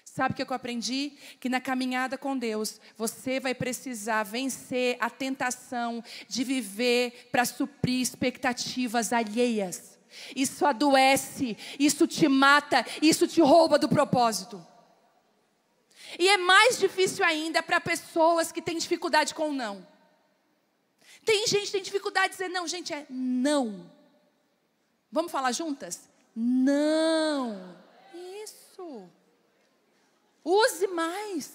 Sabe o que eu aprendi? Que na caminhada com Deus, você vai precisar vencer a tentação de viver para suprir expectativas alheias. Isso adoece, isso te mata, isso te rouba do propósito. E é mais difícil ainda para pessoas que têm dificuldade com o não. Tem gente que tem dificuldade de dizer não, gente, é não. Vamos falar juntas? Não. Isso. Use mais.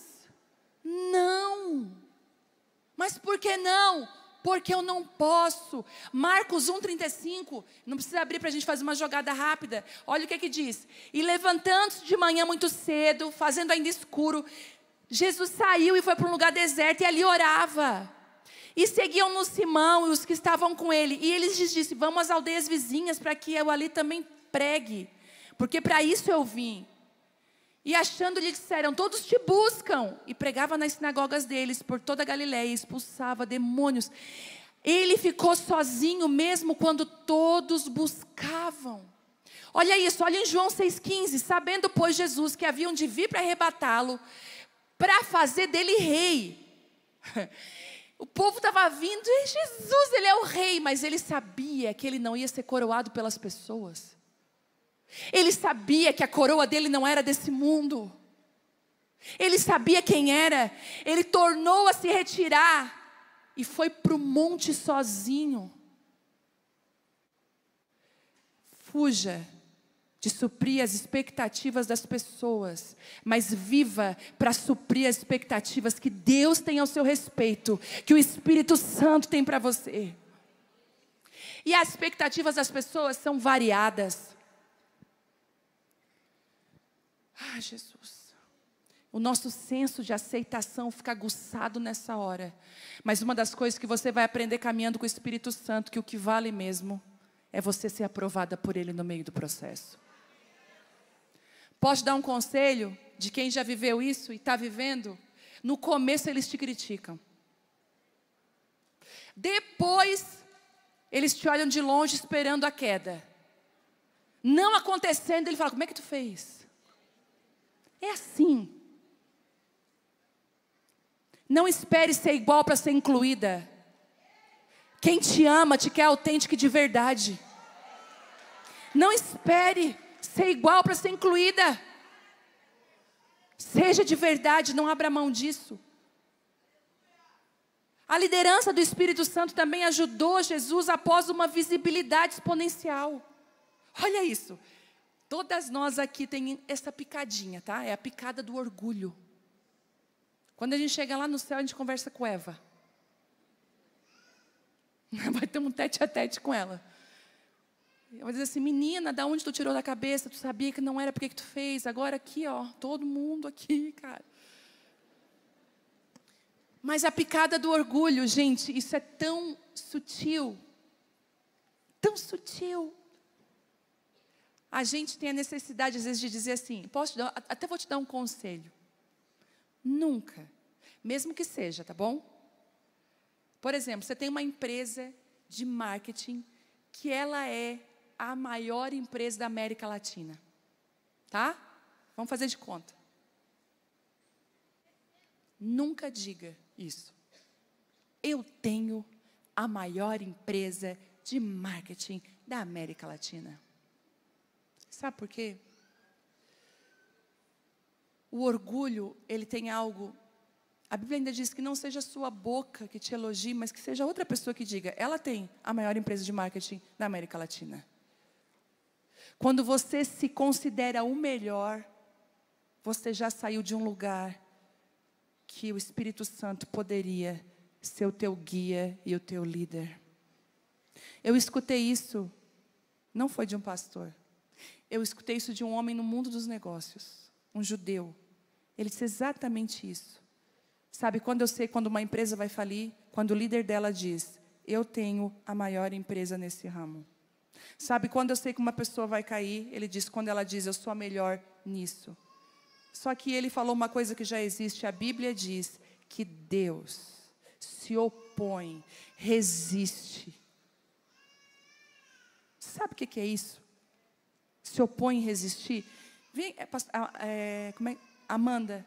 Não. Mas por que não? Porque eu não posso. Marcos 1,35. Não precisa abrir para a gente fazer uma jogada rápida. Olha o que diz. E levantando-se de manhã muito cedo, fazendo ainda escuro, Jesus saiu e foi para um lugar deserto e ali orava. E seguiam-no Simão e os que estavam com ele. E ele lhes disse, vamos às aldeias vizinhas para que eu ali também pregue. Porque para isso eu vim. E achando-lhe disseram, todos te buscam. E pregava nas sinagogas deles por toda a Galileia, expulsava demônios. Ele ficou sozinho mesmo quando todos buscavam. Olha isso, olha em João 6,15. Sabendo, pois, Jesus que haviam de vir para arrebatá-lo, para fazer dele rei. O povo estava vindo, e Jesus, ele é o rei. Mas ele sabia que ele não ia ser coroado pelas pessoas. Ele sabia que a coroa dele não era desse mundo. Ele sabia quem era. Ele tornou a se retirar e foi para o monte sozinho. Fuja de suprir as expectativas das pessoas, mas viva para suprir as expectativas que Deus tem ao seu respeito, que o Espírito Santo tem para você. E as expectativas das pessoas são variadas. Ah, Jesus. O nosso senso de aceitação fica aguçado nessa hora. Mas uma das coisas que você vai aprender caminhando com o Espírito Santo, que o que vale mesmo é você ser aprovada por Ele no meio do processo. Posso dar um conselho de quem já viveu isso e está vivendo? No começo eles te criticam. Depois, eles te olham de longe esperando a queda. Não acontecendo, ele fala, como é que tu fez? É assim. Não espere ser igual para ser incluída. Quem te ama te quer autêntica e de verdade. Não espere ser igual para ser incluída. Seja de verdade, não abra mão disso. A liderança do Espírito Santo também ajudou Jesus após uma visibilidade exponencial. Olha isso. Todas nós aqui tem essa picadinha, tá? É a picada do orgulho. Quando a gente chega lá no céu, a gente conversa com Eva. Vai ter um tete-a-tete com ela. Eu vou dizer assim, menina, da onde tu tirou da cabeça? Tu sabia que não era, por que tu fez? Agora aqui, ó, todo mundo aqui, cara. Mas a picada do orgulho, gente, isso é tão sutil. Tão sutil. A gente tem a necessidade, às vezes, de dizer assim, até vou te dar um conselho. Nunca, mesmo que seja, tá bom? Por exemplo, você tem uma empresa de marketing que ela é a maior empresa da América Latina. Tá? Vamos fazer de conta. Nunca diga isso. Eu tenho a maior empresa de marketing da América Latina. Sabe por quê? O orgulho, ele tem algo... A Bíblia ainda diz que não seja a sua boca que te elogie, mas que seja outra pessoa que diga, ela tem a maior empresa de marketing da América Latina. Quando você se considera o melhor, você já saiu de um lugar que o Espírito Santo poderia ser o teu guia e o teu líder. Eu escutei isso, não foi de um pastor. Eu escutei isso de um homem no mundo dos negócios, um judeu. Ele disse exatamente isso. Sabe, quando eu sei quando uma empresa vai falir, quando o líder dela diz, eu tenho a maior empresa nesse ramo. Sabe, quando eu sei que uma pessoa vai cair, ele diz, quando ela diz, eu sou a melhor nisso. Só que ele falou uma coisa que já existe, a Bíblia diz que Deus se opõe, resiste. Sabe o que é isso? Se opõe e resistir? Vem, como é? Amanda.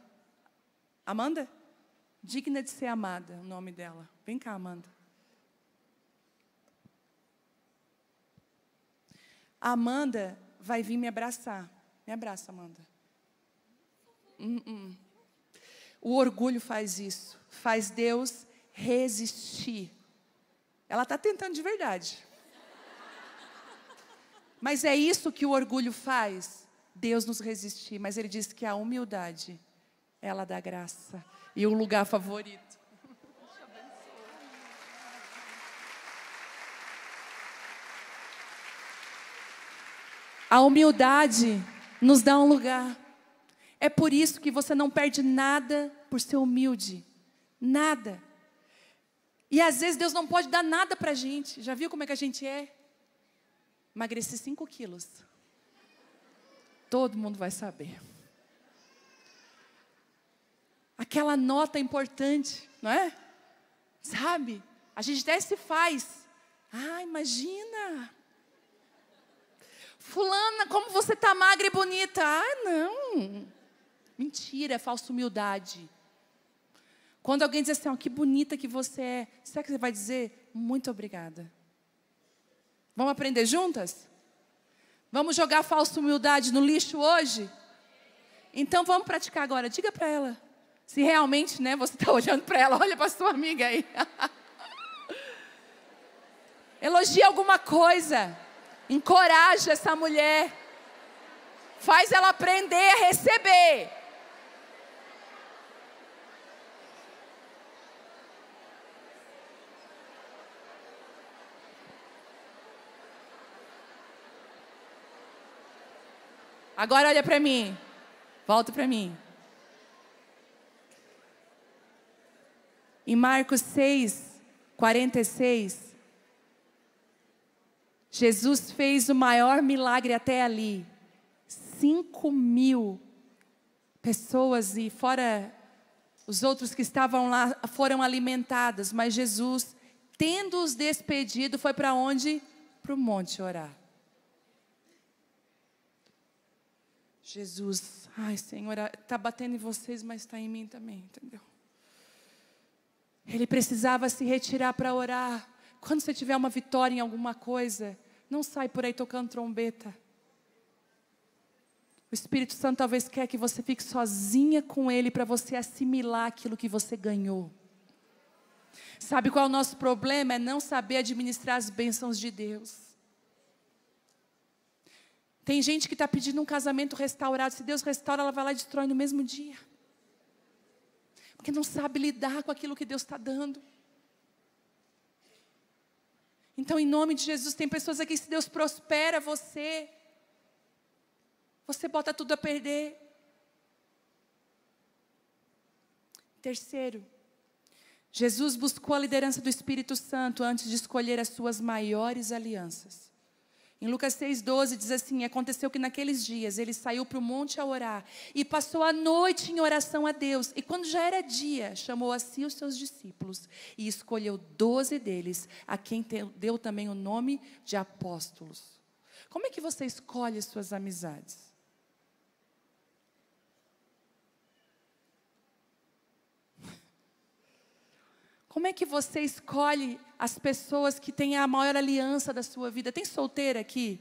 Amanda? Digna de ser amada, o nome dela. Vem cá, Amanda. A Amanda vai vir me abraçar. Me abraça, Amanda. O orgulho faz isso. Faz Deus resistir. Ela está tentando de verdade. Mas é isso que o orgulho faz. Deus nos resistir. Mas Ele diz que a humildade, ela dá graça. E o lugar favorito. A humildade nos dá um lugar. É por isso que você não perde nada por ser humilde. Nada. E às vezes Deus não pode dar nada para a gente. Já viu como é que a gente é? Emagreci 5 quilos. Todo mundo vai saber. Aquela nota importante, não é? Sabe? A gente até se faz. Ah, imagina. Fulana, como você está magra e bonita. Ah, não. Mentira, é falsa humildade. Quando alguém diz assim, oh, que bonita que você é. Será que você vai dizer, muito obrigada? Vamos aprender juntas? Vamos jogar a falsa humildade no lixo hoje? Então vamos praticar agora. Diga para ela. Se realmente, né, você está olhando para ela, olha para sua amiga aí. Elogia alguma coisa. Encoraja essa mulher. Faz ela aprender a receber. Agora olha para mim. Volta para mim. Em Marcos 6, 46, Jesus fez o maior milagre até ali. 5.000 pessoas, e fora os outros que estavam lá, foram alimentadas. Mas Jesus, tendo-os despedido, foi para onde? Para o monte orar. Jesus, ai Senhor, está batendo em vocês, mas está em mim também, entendeu? Ele precisava se retirar para orar. Quando você tiver uma vitória em alguma coisa, não sai por aí tocando trombeta. O Espírito Santo talvez quer que você fique sozinha com Ele para você assimilar aquilo que você ganhou. Sabe qual é o nosso problema? É não saber administrar as bênçãos de Deus. Tem gente que está pedindo um casamento restaurado. Se Deus restaura, ela vai lá e destrói no mesmo dia. porque não sabe lidar com aquilo que Deus está dando. Então, em nome de Jesus, tem pessoas aqui, se Deus prospera você, você bota tudo a perder. Terceiro, Jesus buscou a liderança do Espírito Santo antes de escolher as suas maiores alianças. Em Lucas 6,12 diz assim: aconteceu que naqueles dias ele saiu para o monte a orar e passou a noite em oração a Deus. E quando já era dia, chamou a si os seus discípulos e escolheu 12 deles, a quem deu também o nome de apóstolos. Como é que você escolhe as suas amizades? Como é que você escolhe as pessoas que têm a maior aliança da sua vida? Tem solteira aqui?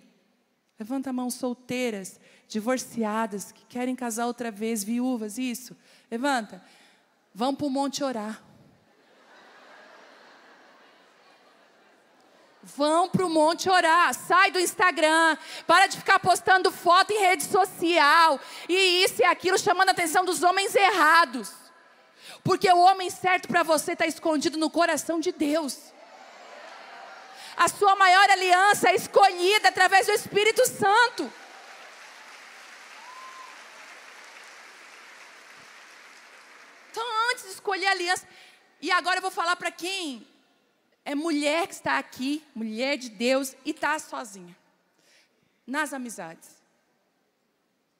Levanta a mão, solteiras, divorciadas, que querem casar outra vez, viúvas, isso. Levanta. Vão para o monte orar. Vão para o monte orar. Sai do Instagram. Para de ficar postando foto em rede social. E isso e aquilo, chamando a atenção dos homens errados. Porque o homem certo para você está escondido no coração de Deus. A sua maior aliança é escolhida através do Espírito Santo. Então, antes de escolher a aliança, e agora eu vou falar para quem é mulher que está aqui, mulher de Deus, e está sozinha. Nas amizades.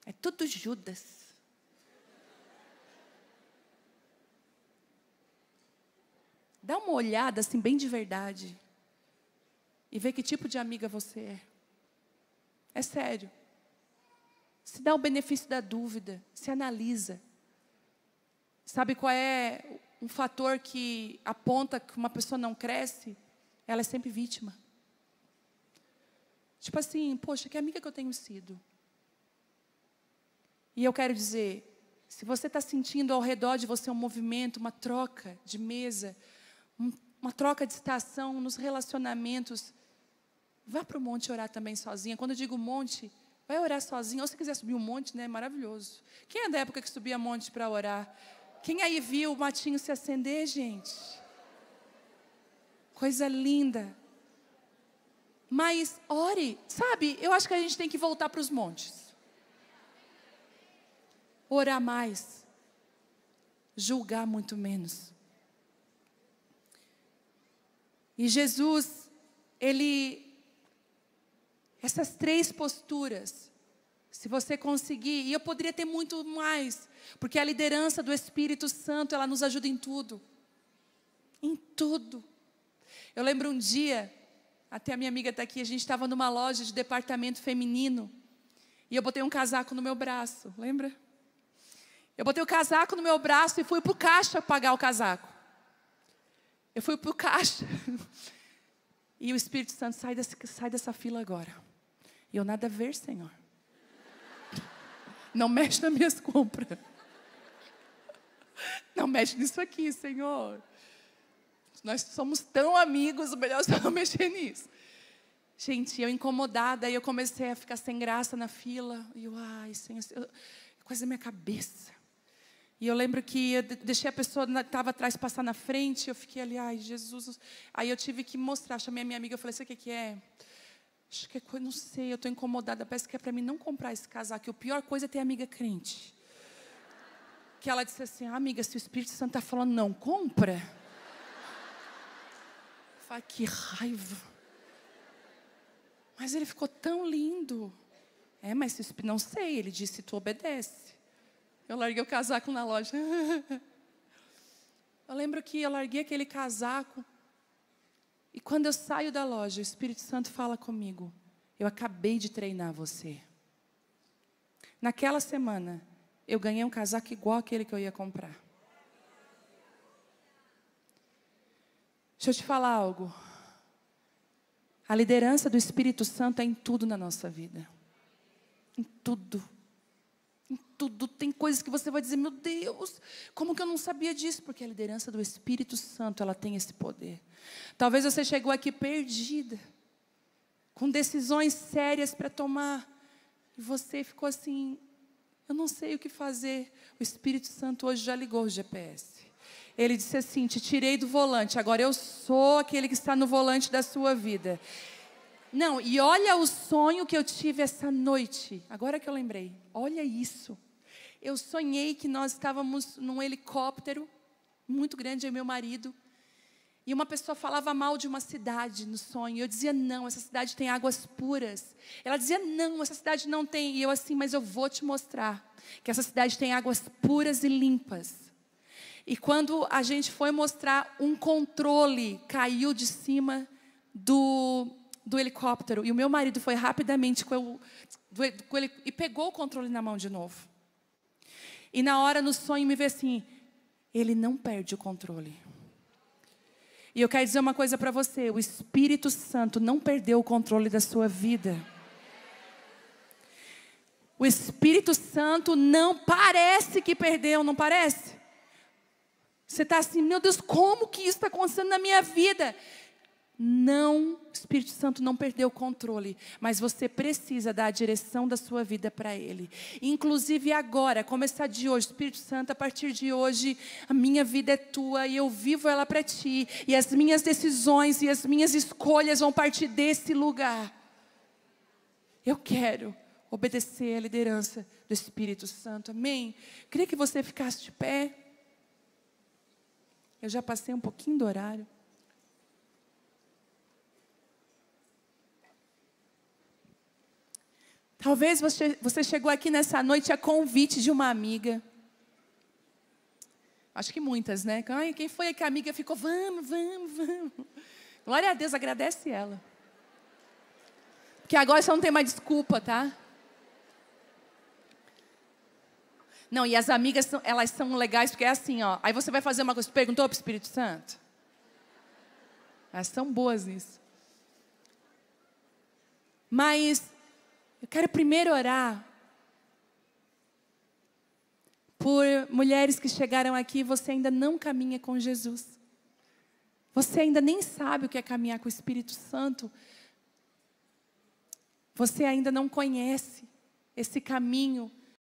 É tudo Judas. Dá uma olhada assim bem de verdade. E vê que tipo de amiga você é. É sério. Se dá o benefício da dúvida. Se analisa. Sabe qual é um fator que aponta que uma pessoa não cresce? Ela é sempre vítima. Tipo assim, poxa, que amiga que eu tenho sido. E eu quero dizer, se você está sentindo ao redor de você um movimento, uma troca de mesa, uma troca de estação nos relacionamentos, vá para o monte orar também sozinha. Quando eu digo monte, vai orar sozinha. Ou se quiser subir um monte, né? Maravilhoso. Quem é da época que subia monte para orar? Quem aí viu o matinho se acender, gente? Coisa linda. Mas ore, sabe? Eu acho que a gente tem que voltar para os montes. Orar mais. Julgar muito menos. E Jesus, essas 3 posturas, se você conseguir, e eu poderia ter muito mais, porque a liderança do Espírito Santo, ela nos ajuda em tudo. Em tudo. Eu lembro um dia, até a minha amiga está aqui, a gente estava numa loja de departamento feminino, e eu botei um casaco no meu braço, lembra? Eu botei o casaco no meu braço e fui para o caixa pagar o casaco. Eu fui para o caixa. E o Espírito Santo, sai dessa fila agora. E eu, nada a ver, Senhor. Não mexe nas minhas compras. Não mexe nisso aqui, Senhor. Nós somos tão amigos, o melhor é não mexer nisso. Gente, eu incomodada, aí eu comecei a ficar sem graça na fila. E eu, ai, Senhor, coisa da minha cabeça. E eu lembro que eu deixei a pessoa que estava atrás passar na frente. Eu fiquei ali, ai, Jesus. Aí eu tive que mostrar, chamei a minha amiga. Eu falei, sabe o que é? Acho que é coisa, não sei, eu estou incomodada. Parece que é para mim não comprar esse casaco. A pior coisa é ter amiga crente. Que ela disse assim, amiga, se o Espírito Santo está falando, não compra. Eu falei, que raiva. Mas ele ficou tão lindo. Mas se o Espírito, não sei, ele disse, tu obedece. Eu larguei o casaco na loja. Eu lembro que eu larguei aquele casaco. E quando eu saio da loja, o Espírito Santo fala comigo. Eu acabei de treinar você. Naquela semana, eu ganhei um casaco igual aquele que eu ia comprar. Deixa eu te falar algo. A liderança do Espírito Santo é em tudo na nossa vida. Em tudo. Em tudo. Tem coisas que você vai dizer, meu Deus, como que eu não sabia disso? Porque a liderança do Espírito Santo, ela tem esse poder. Talvez você chegou aqui perdida, com decisões sérias para tomar, e você ficou assim, eu não sei o que fazer. O Espírito Santo hoje já ligou o GPS. Ele disse assim: te tirei do volante, agora eu sou aquele que está no volante da sua vida. Não, e olha o sonho que eu tive essa noite. Agora que eu lembrei, olha isso. Eu sonhei que nós estávamos num helicóptero muito grande, eu e meu marido. E uma pessoa falava mal de uma cidade no sonho. E eu dizia: não, essa cidade tem águas puras. Ela dizia: não, essa cidade não tem. E eu assim: mas eu vou te mostrar que essa cidade tem águas puras e limpas. E quando a gente foi mostrar, um controle caiu de cima do helicóptero. E o meu marido foi rapidamente e pegou o controle na mão de novo. E na hora, no sonho, me vê assim: ele não perde o controle. E eu quero dizer uma coisa para você: o Espírito Santo não perdeu o controle da sua vida. O Espírito Santo não parece que perdeu, não parece? Você está assim: meu Deus, como que isso está acontecendo na minha vida? Não, o Espírito Santo não perdeu o controle, mas você precisa dar a direção da sua vida para Ele. Inclusive agora, começar de hoje: Espírito Santo, a partir de hoje, a minha vida é tua e eu vivo ela para ti. E as minhas decisões e as minhas escolhas vão partir desse lugar. Eu quero obedecer à liderança do Espírito Santo, amém? Queria que você ficasse de pé. Eu já passei um pouquinho do horário. Talvez você chegou aqui nessa noite a convite de uma amiga. Acho que muitas, né? Ai, quem foi que a amiga ficou? Vamos. Glória a Deus, agradece ela. Porque agora você não tem mais desculpa, tá? Não, e as amigas, elas são legais porque é assim, ó. Aí você vai fazer uma coisa, perguntou para o Espírito Santo? Elas são boas nisso. Mas eu quero primeiro orar por mulheres que chegaram aqui e você ainda não caminha com Jesus. Você ainda nem sabe o que é caminhar com o Espírito Santo. Você ainda não conhece esse caminho